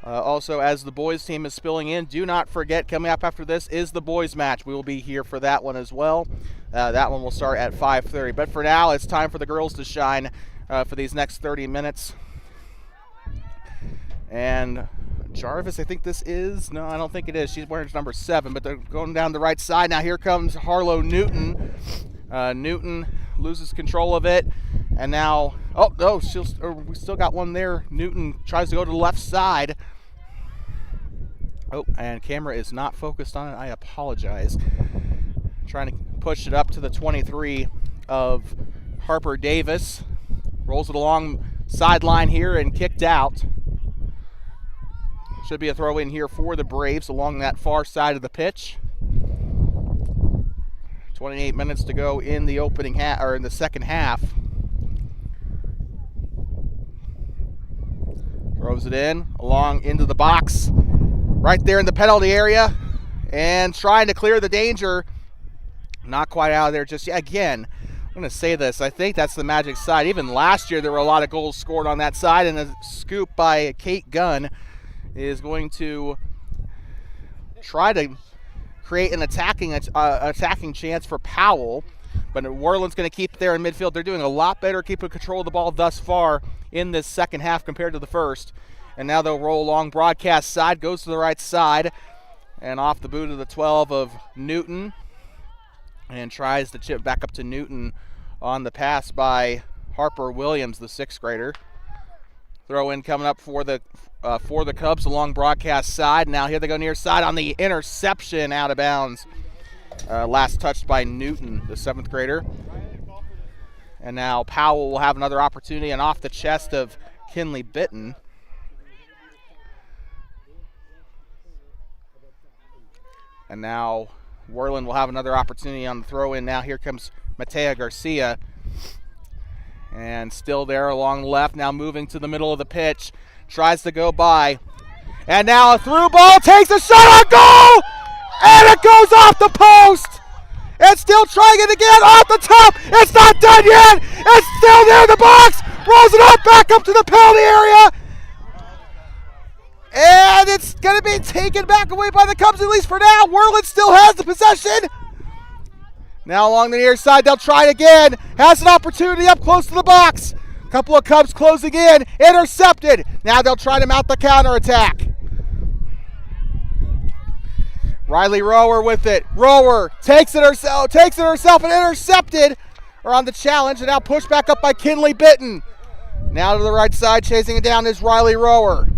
Also, as the boys team is spilling in, do not forget, coming up after this is the boys match. We will be here for that one as well. That one will start at 5:30. But for now, it's time for the girls to shine for these next 30 minutes. And Jarvis, I think this is, no, I don't think it is. She's wearing number 7, but they're going down the right side. Now here comes Harlow Newton. Newton loses control of it. And now, oh, no, we still got one there. Newton tries to go to the left side. Oh, and camera is not focused on it. I apologize. Trying to push it up to the 23 of Harper Davis. Rolls it along sideline here and kicked out. Should be a throw in here for the Braves along that far side of the pitch. 28 minutes to go in the opening half, or in the second half. Throws it in along into the box, right there in the penalty area, and trying to clear the danger. Not quite out of there just yet. Again, I'm going to say this. I think that's the magic side. Even last year, there were a lot of goals scored on that side, and a scoop by Kate Gunn is going to try to create an attacking chance for Powell. But Worland's going to keep it there in midfield. They're doing a lot better keeping control of the ball thus far in this second half compared to the first. And now they'll roll along broadcast side, goes to the right side, and off the boot of the 12 of Newton, and tries to chip back up to Newton on the pass by Harper Williams, the 6th grader. Throw in coming up for the Cubs along broadcast side. Now here they go near side on the interception, out of bounds. Last touched by Newton, the 7th grader. And now Powell will have another opportunity, and off the chest of Kinley Bitton. And now Worland will have another opportunity on the throw-in. Now here comes Matea Garcia. And still there along left, now moving to the middle of the pitch. Tries to go by. And now a through ball, takes a shot on goal! And it goes off the post! And still trying it again, off the top! It's not done yet! It's still there in the box! Rolls it up, back up to the penalty area! And it's going to be taken back away by the Cubs, at least for now. Worland still has the possession. Now along the near side, they'll try it again. Has an opportunity up close to the box. A couple of Cubs closing in. Intercepted. Now they'll try to mount the counterattack. Riley Rower with it. Rower takes it herself and intercepted. Or on the challenge, and now pushed back up by Kinley Bitton. Now to the right side, chasing it down is Riley Rower.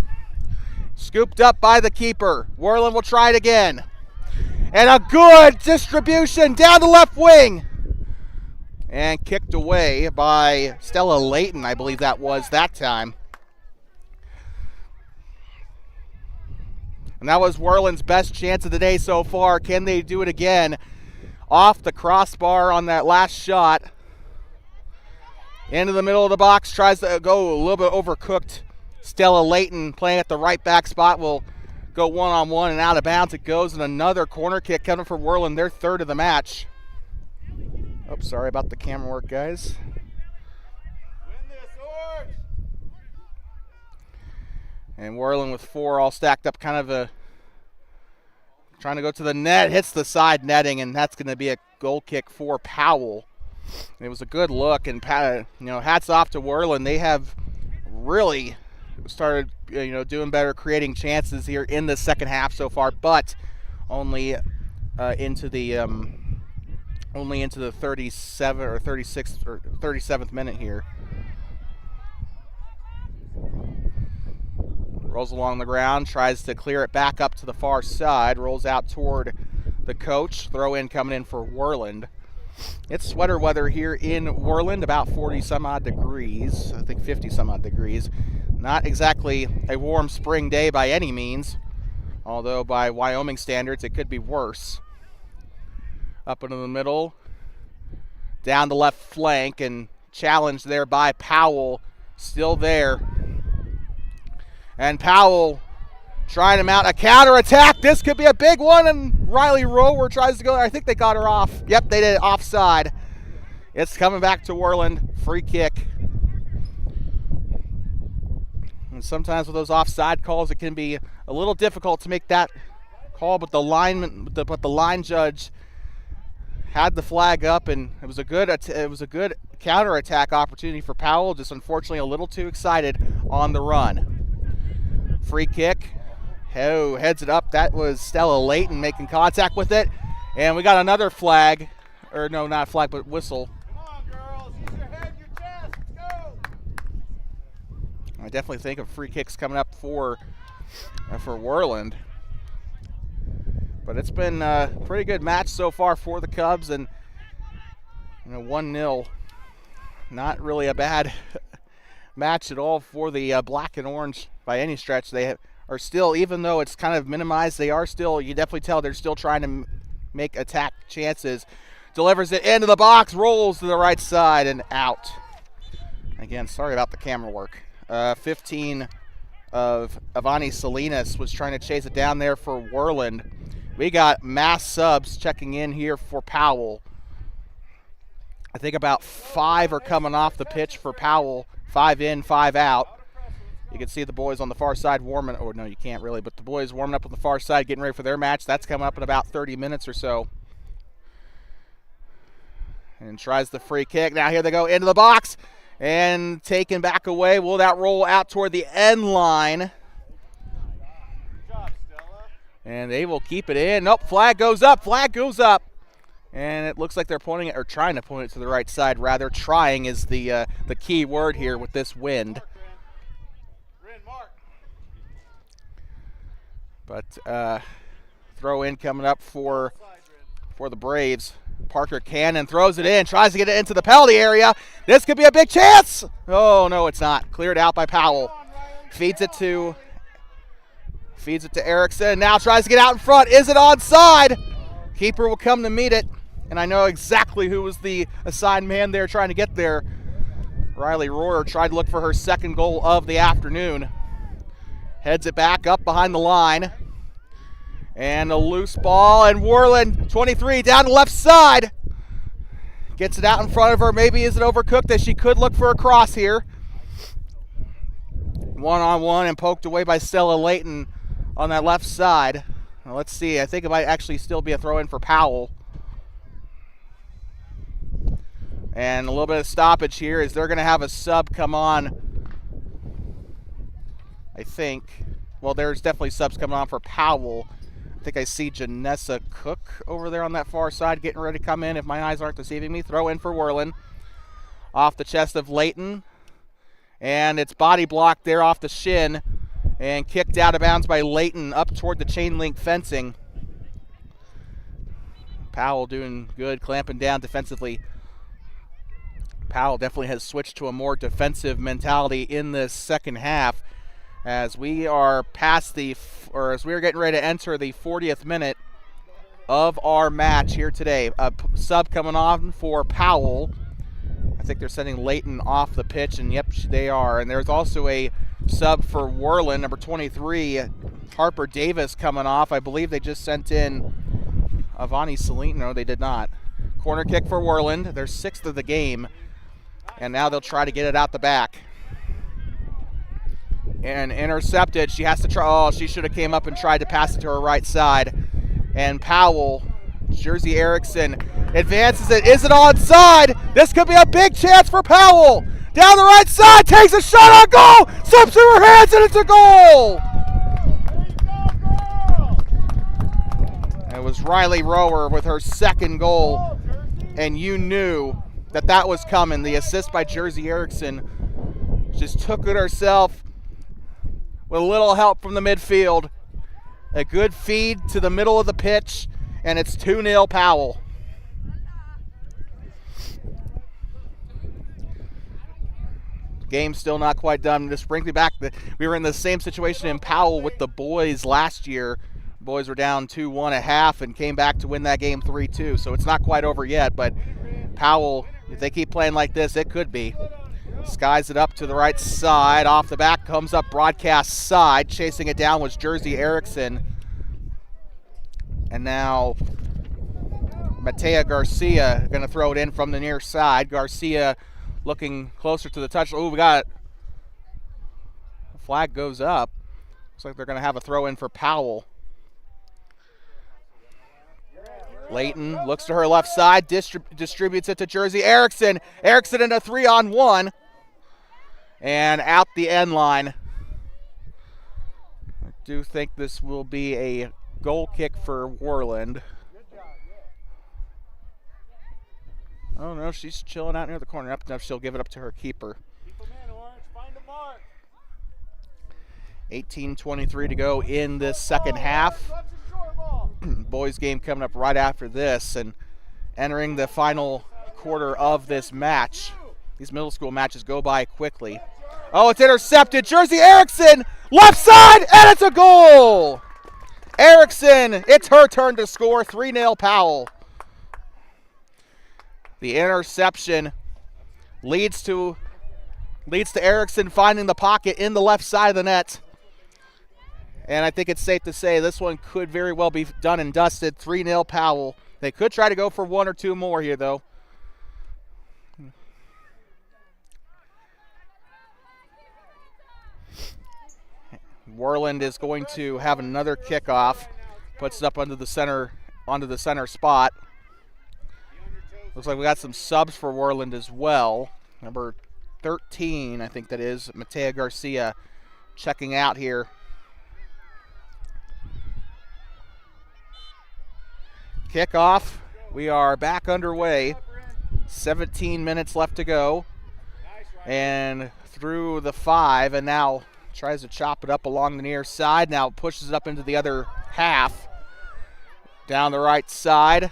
Scooped up by the keeper. Worland will try it again. And a good distribution down the left wing. And kicked away by Stella Layton, I believe that was that time. And that was Worland's best chance of the day so far. Can they do it again? Off the crossbar on that last shot. Into the middle of the box, tries to go a little bit overcooked. Stella Layton playing at the right back spot will go one-on-one and out of bounds it goes. And another corner kick coming for Worland, their third of the match. Oh, sorry about the camera work, guys. Win this, Orange. And Worland with 4 all stacked up, kind of trying to go to the net, hits the side netting, and that's going to be a goal kick for Powell. It was a good look, and hats off to Worland. They have really started doing better, creating chances here in the second half so far, but only into the 37 or 36th or 37th minute here. Rolls along the ground, tries to clear it back up to the far side, rolls out toward the coach. Throw in coming in for Worland. It's sweater weather here in Worland, about 40 some odd degrees, I think 50 some odd degrees. Not exactly a warm spring day by any means, although by Wyoming standards it could be worse. Up into the middle, down the left flank, and challenged there by Powell, still there. And Powell trying to mount a counterattack. This could be a big one, and Riley Rower tries to go there. I think they got her off. Yep, they did it offside. It's coming back to Worland. Free kick. And sometimes with those offside calls, it can be a little difficult to make that call, but the line judge had the flag up, and it was a good counterattack opportunity for Powell. Just unfortunately a little too excited on the run. Free kick. Oh, heads it up. That was Stella Layton making contact with it. And we got another flag. Or no, not flag, but whistle. Come on, girls. Use your head, your chest. Let's go. I definitely think of free kicks coming up for Worland. But it's been a pretty good match so far for the Cubs. And 1-0. Not really a bad match at all for the black and orange by any stretch. They are still, even though it's kind of minimized, they are still, you definitely tell they're still trying to make attack chances. Delivers it into the box, rolls to the right side and out. Again, sorry about the camera work. 15 of Avani Salinas was trying to chase it down there for Worland. We got mass subs checking in here for Powell. I think about 5 are coming off the pitch for Powell. 5 in, 5 out. You can see the boys on the far side warming, or no, you can't really, but the boys warming up on the far side, getting ready for their match. That's coming up in about 30 minutes or so. And tries the free kick. Now here they go into the box and taken back away. Will that roll out toward the end line? Good job, Stella. And they will keep it in. Nope, flag goes up. Flag goes up. And it looks like they're pointing it, or trying to point it to the right side, rather. Trying is the key word here with this wind. Mark. But throw in coming up for the Braves. Parker Cannon throws it in, tries to get it into the penalty area. This could be a big chance. Oh, no, it's not. Cleared out by Powell. Feeds it to Erickson. Now tries to get out in front. Is it onside? Keeper will come to meet it. And I know exactly who was the assigned man there trying to get there. Riley Royer tried to look for her second goal of the afternoon. Heads it back up behind the line. And a loose ball, and Worland, 23, down the left side. Gets it out in front of her. Maybe is it overcooked, as she could look for a cross here. 1-on-1 and poked away by Stella Layton on that left side. Now let's see. I think it might actually still be a throw-in for Powell. And a little bit of stoppage here as they're going to have a sub come on, I think. Well, there's definitely subs coming on for Powell. I think I see Janessa Cook over there on that far side getting ready to come in, if my eyes aren't deceiving me. Throw in for Worland. Off the chest of Layton. And it's body blocked there off the shin and kicked out of bounds by Layton up toward the chain link fencing. Powell doing good, clamping down defensively. Powell definitely has switched to a more defensive mentality in this second half as we are as we are getting ready to enter the 40th minute of our match here today. A sub coming on for Powell. I think they're sending Layton off the pitch, and yep, they are. And there's also a sub for Worland, number 23, Harper Davis coming off. I believe they just sent in Avani Celine. No, they did not. Corner kick for Worland, their 6th of the game. And now they'll try to get it out the back. And intercepted. She has to try. Oh, she should have came up and tried to pass it to her right side. And Powell, Jersey Erickson, advances it. Is it onside? This could be a big chance for Powell. Down the right side, takes a shot on goal. Slips through her hands, and it's a goal. It was Riley Rower with her 2nd goal. And you knew that was coming. The assist by Jersey Erickson just took it herself with a little help from the midfield. A good feed to the middle of the pitch, and it's 2-0 Powell. Game's still not quite done. Just bring me back. We were in the same situation in Powell with the boys last year. The boys were down 2-1 at half and came back to win that game 3-2. So it's not quite over yet, but Powell, if they keep playing like this, it could be. Skies it up to the right side. Off the back comes up broadcast side. Chasing it down was Jersey Erickson. And now Matea Garcia going to throw it in from the near side. Garcia looking closer to the touch. Oh, we got it. The flag goes up. Looks like they're going to have a throw in for Powell. Layton looks to her left side, distributes it to Jersey Erickson. Erickson in a 3-on-1. And out the end line. I do think this will be a goal kick for Worland. Oh no, she's chilling out near the corner. Up enough, she'll give it up to her keeper. 18:23 to go in this second half. Boys game coming up right after this, and entering the final quarter of this match. These middle school matches go by quickly. Oh, it's intercepted. Jersey Erickson, left side, and it's a goal. Erickson, it's her turn to score. 3-0 Powell. The interception leads to Erickson finding the pocket in the left side of the net. And I think it's safe to say this one could very well be done and dusted. 3-0 Powell. They could try to go for 1 or 2 more here, though. Worland is going to have another kickoff. Puts it up onto the center spot. Looks like we got some subs for Worland as well. Number 13, I think that is, Matea Garcia checking out here. Kickoff. We are back underway. 17 minutes left to go. And through the 5, and now tries to chop it up along the near side. Now pushes it up into the other half. Down the right side.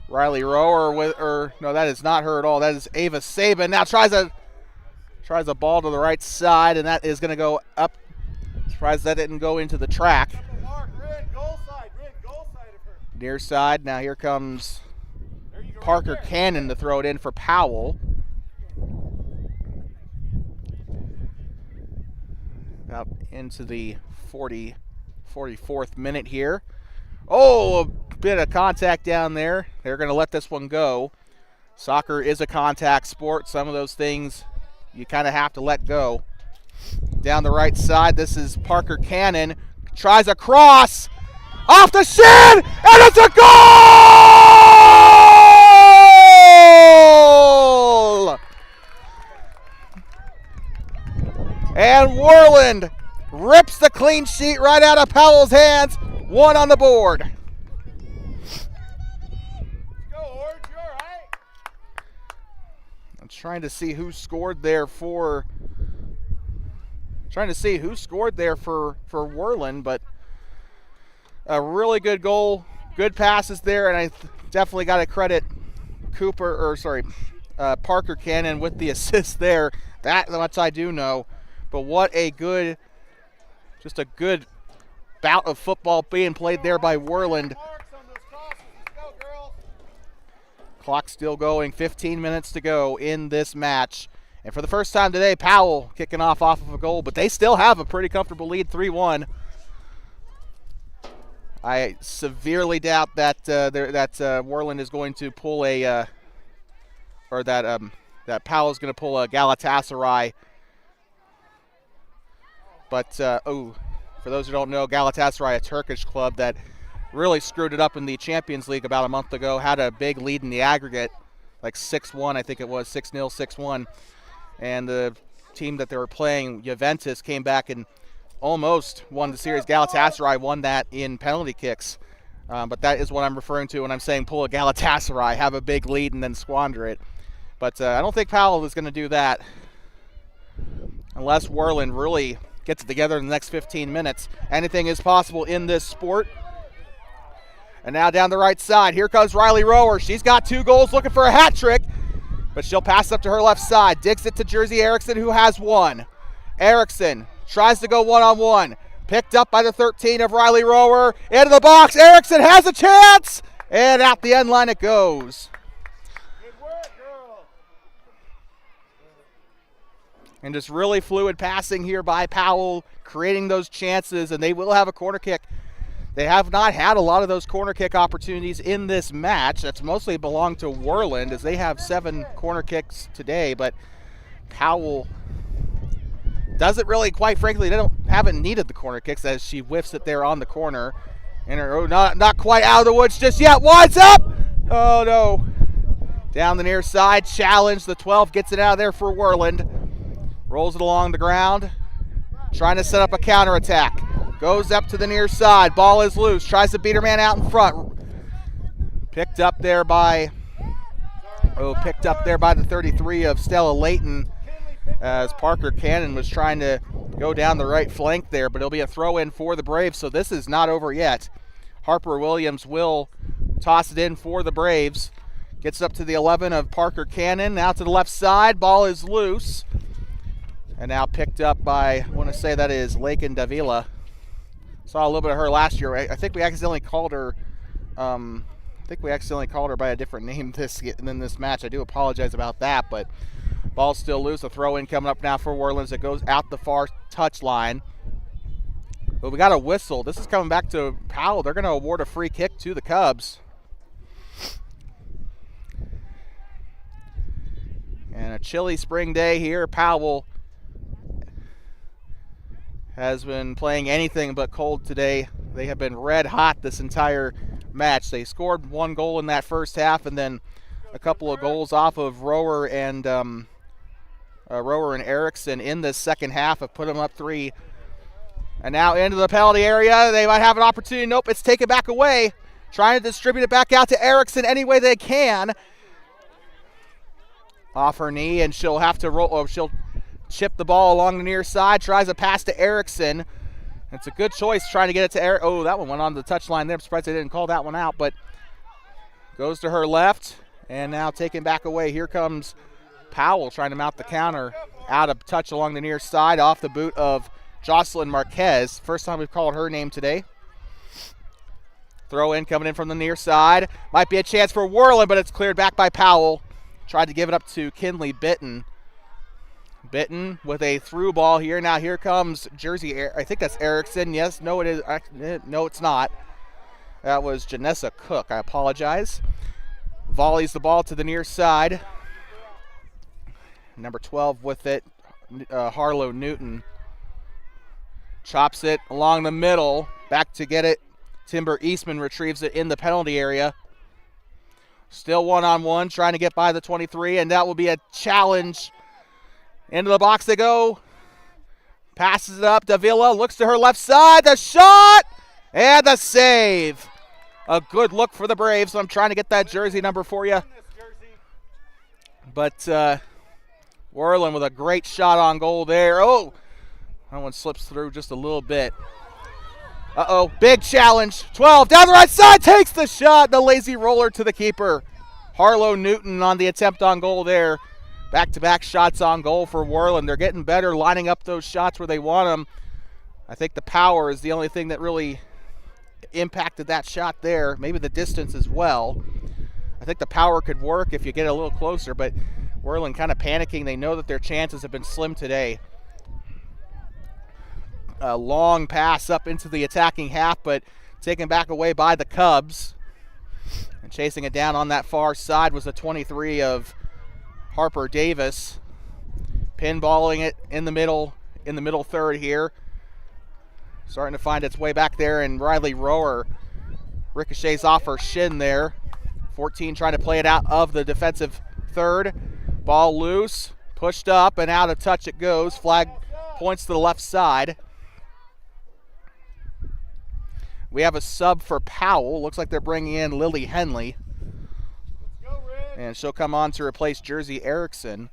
Riley Rower no, that is not her at all. That is Ava Saban. Now tries a ball to the right side, and that is going to go up. Surprised that didn't go into the track. Near side. Now here comes Parker Cannon to throw it in for Powell. Out into the 44th minute here. Oh, a bit of contact down there. They're going to let this one go. Soccer is a contact sport. Some of those things you kind of have to let go. Down the right side, this is Parker Cannon. Tries a cross. Off the shin! And it's a goal! And Worland rips the clean sheet right out of Powell's hands. 1 on the board. Go, Orange, you all right? I'm trying to see who scored there for Worland, but a really good goal, good passes there, and I definitely got to credit Parker Cannon with the assist there. That much I do know. But what a good bout of football being played there by Worland. Marks on those crosses. Let's go, girls. Clock still going, 15 minutes to go in this match. And for the first time today, Powell kicking off of a goal, but they still have a pretty comfortable lead, 3-1. I severely doubt that Worland is going to pull that Powell's going to pull a Galatasaray. But, for those who don't know, Galatasaray, a Turkish club that really screwed it up in the Champions League about a month ago, had a big lead in the aggregate, like 6-1, I think it was, 6-0, 6-1. And the team that they were playing, Juventus, came back and almost won the series. Galatasaray won that in penalty kicks. But that is what I'm referring to when I'm saying pull a Galatasaray, have a big lead and then squander it. But I don't think Powell is going to do that unless Worland really gets it together in the next 15 minutes. Anything is possible in this sport. And now down the right side, here comes Riley Rower. She's got 2 goals, looking for a hat trick, but she'll pass up to her left side. Digs it to Jersey Erickson, who has 1. Erickson tries to go one-on-one. Picked up by the 13 of Riley Rower. Into the box. Erickson has a chance. And out the end line it goes. Good work, girl. And just really fluid passing here by Powell, creating those chances, and they will have a corner kick. They have not had a lot of those corner kick opportunities in this match. That's mostly belonged to Worland, as they have 7 corner kicks today, but Powell doesn't really, quite frankly, haven't needed the corner kicks, as she whiffs it there on the corner. And not quite out of the woods just yet. Winds up! Oh no. Down the near side, challenge. The 12 gets it out of there for Worland. Rolls it along the ground, trying to set up a counterattack. Goes up to the near side. Ball is loose. Tries to beat her man out in front. Picked up there by the 33 of Stella Layton, as Parker Cannon was trying to go down the right flank there, but it'll be a throw in for the Braves, so this is not over yet. Harper Williams will toss it in for the Braves. Gets up to the 11 of Parker Cannon. Now to the left side. Ball is loose. And now picked up by, I want to say that is Lakin Davila. Saw a little bit of her last year. I think we accidentally called her by a different name in this match. I do apologize about that, but ball's still loose. A throw in coming up now for Worland as it goes out the far touch line. But we got a whistle. This is coming back to Powell. They're going to award a free kick to the Cubs. And a chilly spring day here. Powell has been playing anything but cold today. They have been red hot this entire match. They scored 1 goal in that first half, and then a couple of goals off of Rower and Erickson in the second half have put them up 3. And now into the penalty area. They might have an opportunity. Nope, it's taken back away. Trying to distribute it back out to Erickson any way they can. Off her knee, and she'll have to roll. She'll chip the ball along the near side. Tries a pass to Erickson. It's a good choice trying to get it to Eric. Oh, that one went on the touchline there. I'm surprised they didn't call that one out, but goes to her left, and now taken back away. Here comes Powell trying to mount the counter. Out of touch along the near side, off the boot of Jocelyn Marquez. First time we've called her name today. Throw in coming in from the near side. Might be a chance for Worland, but it's cleared back by Powell. Tried to give it up to Kinley Bitton. Bitton with a through ball here. Now here comes Jersey. I think that's Erickson. Yes, no, it is. No, it's not. That was Janessa Cook. I apologize. Volleys the ball to the near side. Number 12 with it, Harlow Newton. chops it along the middle. Back to get it. Timber Eastman retrieves it in the penalty area. Still one-on-one, trying to get by the 23, and that will be a challenge. Into the box they go. Passes it up. Davila looks to her left side. The shot and the save. A good look for the Braves. I'm trying to get that jersey number for you. But Worland with a great shot on goal there. Oh, that one slips through just a little bit. Uh-oh, big challenge. 12 down the right side, takes the shot. The lazy roller to the keeper. Harlow Newton on the attempt on goal there. Back-to-back shots on goal for Worland. They're getting better lining up those shots where they want them. I think the power is the only thing that really impacted that shot there. Maybe the distance as well. I think the power could work if you get a little closer, but Worland kind of panicking. They know that their chances have been slim today. A long pass up into the attacking half, but taken back away by the Cubs. And chasing it down on that far side was the 23 of Harper Davis. Pinballing it in the middle third here. Starting to find its way back there, and Riley Rower ricochets off her shin there. 14 trying to play it out of the defensive third. Ball loose, pushed up, and out of touch it goes. Flag points to the left side. We have a sub for Powell. Looks like they're bringing in Lily Henley. And she'll come on to replace Jersey Erickson.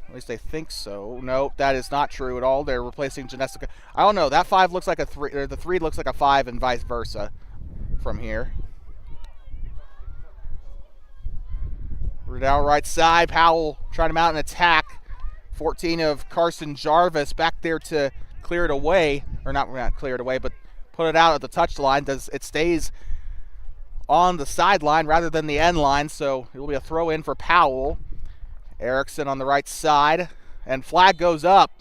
At least I think so. No, that is not true at all. They're replacing Janessa. I don't know. That 5 looks like a 3, or the 3 looks like a 5 and vice versa from here. Down right side. Powell trying to mount an attack. 14 of Carson Jarvis back there to clear it away. Or not clear it away, but put it out at the touch line. It stays on the sideline rather than the end line, so it will be a throw in for Powell. Erickson on the right side, and flag goes up.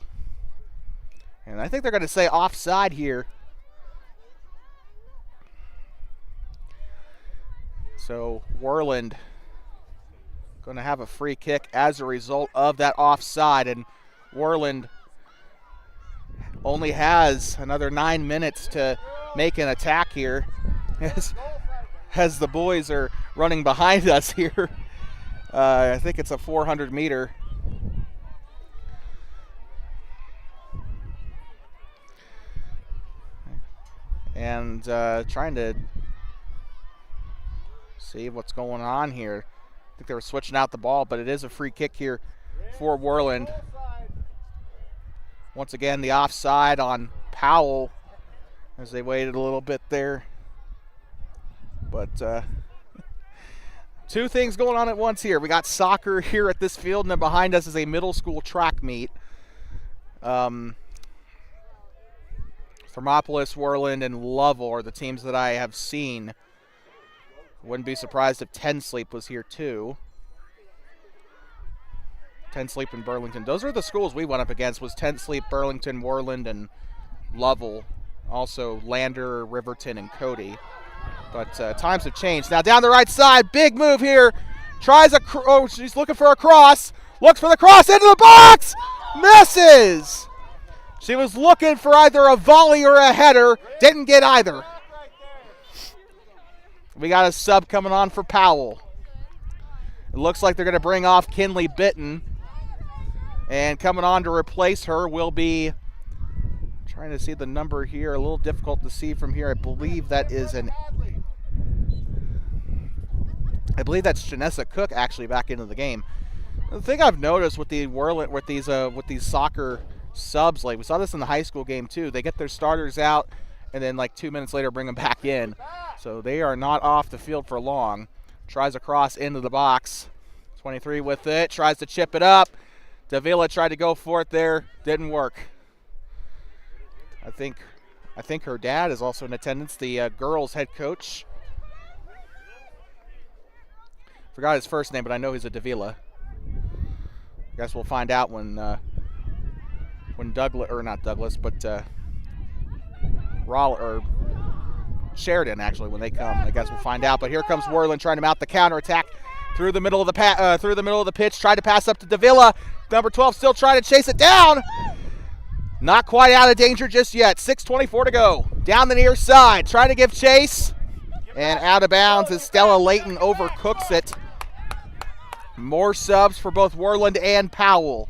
And I think they're going to say offside here. So Worland going to have a free kick as a result of that offside, and Worland only has another 9 minutes to make an attack here as the boys are running behind us here. I think it's a 400 meter. And trying to see what's going on here. I think they were switching out the ball, but it is a free kick here for Worland. Once again, the offside on Powell as they waited a little bit there. But two things going on at once here. We got soccer here at this field, and then behind us is a middle school track meet. Thermopolis, Worland, and Lovell are the teams that I have seen. Wouldn't be surprised if Ten Sleep was here too. Ten Sleep and Burlington. Those are the schools we went up against, was Ten Sleep, Burlington, Worland, and Lovell. Also Lander, Riverton, and Cody. But times have changed. Now down the right side, big move here. Tries she's looking for a cross. Looks for the cross into the box. Misses. She was looking for either a volley or a header. Didn't get either. We got a sub coming on for Powell. It looks like they're going to bring off Kinley Bitton. And coming on to replace her will be, trying to see the number here, a little difficult to see from here. I believe that is I believe that's Janessa Cook actually back into the game. The thing I've noticed with the Worland, with these soccer subs, like we saw this in the high school game too, they get their starters out and then like 2 minutes later bring them back in. So they are not off the field for long. Tries a cross into the box. 23 with it, tries to chip it up. Davila tried to go for it there, didn't work. I think her dad is also in attendance, the girls head coach. Forgot his first name, but I know he's a Davila. I guess we'll find out when Douglas, or not Douglas, but Sheridan actually, when they come. I guess we'll find out. But here comes Worland trying to mount the counterattack through the middle of the pitch. Tried to pass up to Davila. Number 12 still trying to chase it down. Not quite out of danger just yet. 6:24 to go. Down the near side, trying to give chase. And out of bounds as Stella Layton overcooks it. More subs for both Worland and Powell.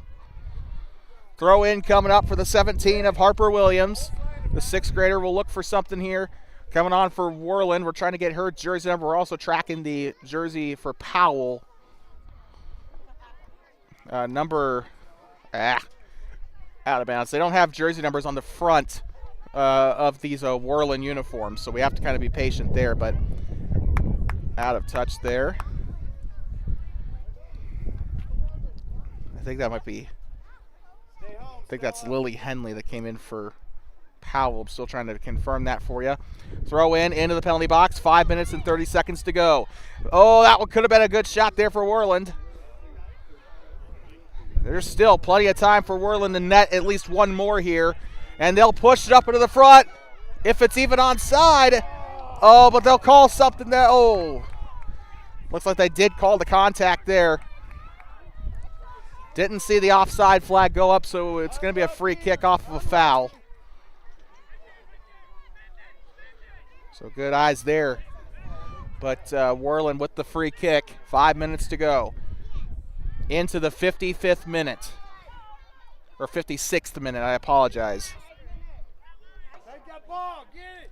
Throw in coming up for the 17 of Harper Williams. The 6th grader will look for something here. Coming on for Worland. We're trying to get her jersey number. We're also tracking the jersey for Powell. Number, out of bounds. They don't have jersey numbers on the front of these Worland uniforms, so we have to kind of be patient there, but out of touch there. I think that might be, I think that's Lily Henley that came in for Powell. I'm still trying to confirm that for you. Throw in into the penalty box. 5 minutes and 30 seconds to go. Oh, that one could have been a good shot there for Worland. There's still plenty of time for Worland to net at least one more here. And they'll push it up into the front if it's even onside. Oh, but they'll call something there. Oh, looks like they did call the contact there. Didn't see the offside flag go up, so it's going to be a free kick off of a foul. So good eyes there. But Worland with the free kick. 5 minutes to go. Into the 55th minute. Or 56th minute, I apologize. Take that ball, get it.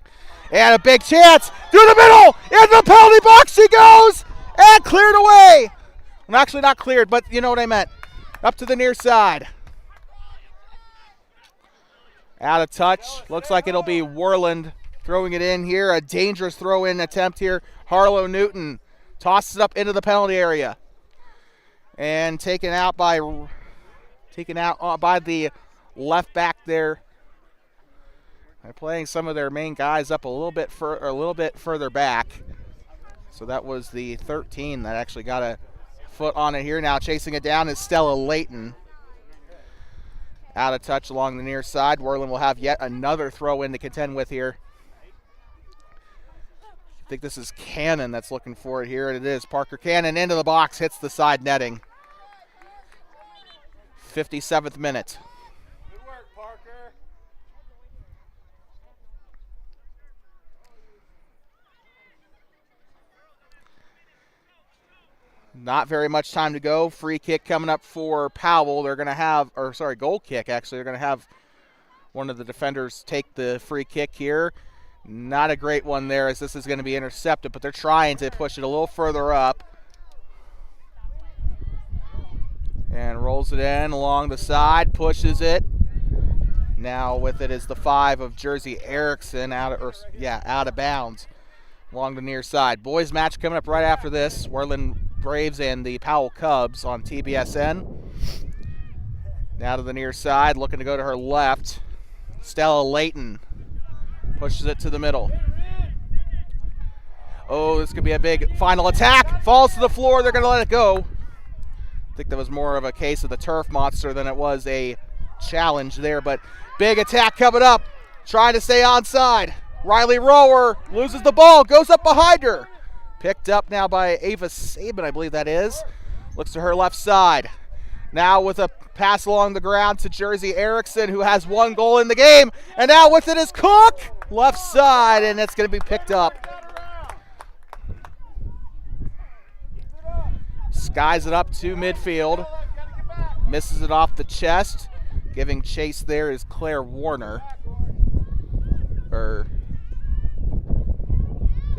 And a big chance through the middle. In the penalty box she goes. And cleared away. Well, actually not cleared, but you know what I meant. Up to the near side. Out of touch. Looks like it'll be Worland throwing it in here. A dangerous throw-in attempt here. Harlow Newton tosses it up into the penalty area. And taken out by the left back there. They're playing some of their main guys up a little bit further back. So that was the 13 that actually got a foot on it here. Now chasing it down is Stella Layton. Out of touch along the near side. Worland will have yet another throw in to contend with here. I think this is Cannon that's looking for it here, and it is Parker Cannon into the box, hits the side netting. 57th minute. Good work, Parker. Not very much time to go. Free kick coming up for Powell. They're going to have, or sorry, goal kick actually. They're going to have one of the defenders take the free kick here. Not a great one there as this is going to be intercepted, but they're trying to push it a little further up. And rolls it in along the side, pushes it. Now with it is the 5 of Jersey Erickson out of bounds along the near side. Boys match coming up right after this. Worland Braves and the Powell Cubs on TBSN. Now to the near side, looking to go to her left. Stella Layton pushes it to the middle. Oh, this could be a big final attack. Falls to the floor. They're going to let it go. I think that was more of a case of the turf monster than it was a challenge there. But big attack coming up. Trying to stay onside. Riley Rower loses the ball. Goes up behind her. Picked up now by Ava Sabin, I believe that is. Looks to her left side. Now with a pass along the ground to Jersey Erickson, who has 1 goal in the game. And now with it is Cook. Left side, and it's going to be picked up. Skies it up to midfield. Misses it off the chest. Giving chase there is Claire Warner. The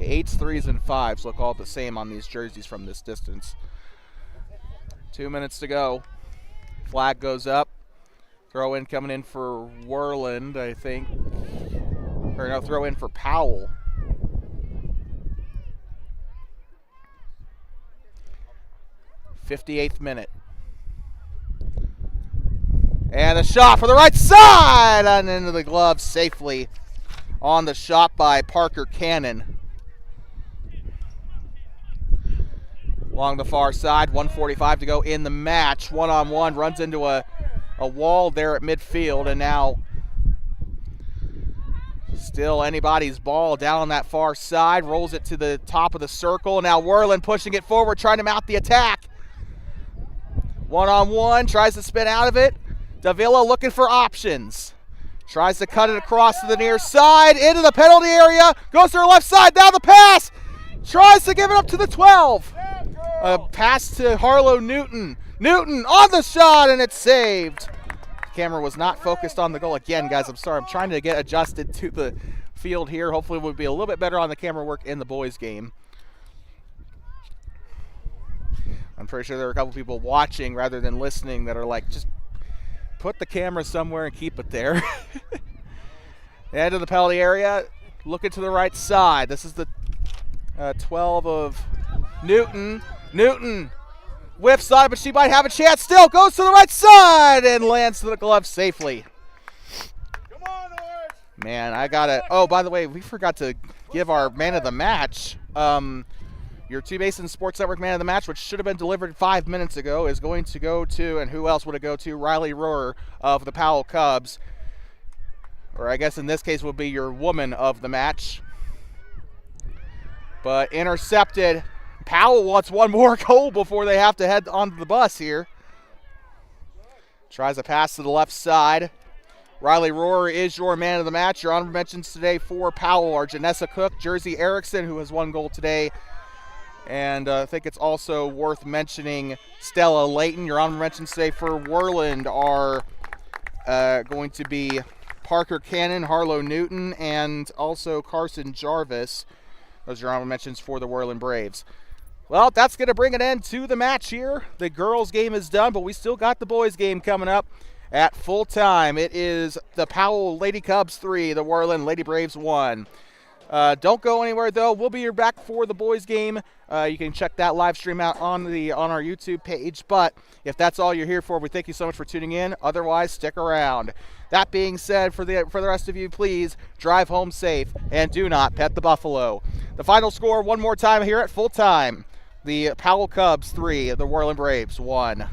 8s, 3s, and 5s look all the same on these jerseys from this distance. 2 minutes to go. Flag goes up. Throw in coming in for Worland, I think. Or no, throw in for Powell. '58th minute. And a shot for the right side and into the glove safely on the shot by Parker Cannon. Along the far side, 1:45 to go in the match. One-on-one, runs into a wall there at midfield, and now still anybody's ball down on that far side. Rolls it to the top of the circle. Now Worland pushing it forward, trying to mount the attack. One-on-one, tries to spin out of it. Davila looking for options. Tries to cut it across to the near side, into the penalty area, goes to her left side, down the pass, tries to give it up to the 12. A pass to Harlow Newton. Newton on the shot, and it's saved. Camera was not focused on the goal. Again, guys, I'm sorry. I'm trying to get adjusted to the field here. Hopefully we'll be a little bit better on the camera work in the boys' game. I'm pretty sure there are a couple people watching rather than listening that are like, just put the camera somewhere and keep it there. End of the penalty area. Looking to the right side. This is the 12 of Newton. Newton whiffs on it, but she might have a chance still. Goes to the right side and lands to the glove safely. Come on, Orange. Man, I got it. Oh, by the way, we forgot to give our man of the match. Your Two Basin Sports Network man of the match, which should have been delivered 5 minutes ago, is going to go to, and who else would it go to? Riley Rohrer of the Powell Cubs. Or I guess in this case would be your woman of the match. But intercepted. Powell wants one more goal before they have to head onto the bus here. Tries a pass to the left side. Riley Rohrer is your man of the match. Your honorable mentions today for Powell are Janessa Cook, Jersey Erickson, who has one goal today. And I think it's also worth mentioning Stella Layton. Your honorable mentions today for Worland are going to be Parker Cannon, Harlow Newton, and also Carson Jarvis. Those are your honorable mentions for the Worland Braves. Well, that's going to bring an end to the match here. The girls' game is done, but we still got the boys' game coming up at full time. It is the Powell Lady Cubs 3, the Worland Lady Braves 1. Don't go anywhere, though. We'll be back for the boys' game. You can check that live stream out on our YouTube page. But if that's all you're here for, we thank you so much for tuning in. Otherwise, stick around. That being said, for the rest of you, please drive home safe and do not pet the buffalo. The final score one more time here at full time. The Powell Cubs 3, the Worland Braves 1.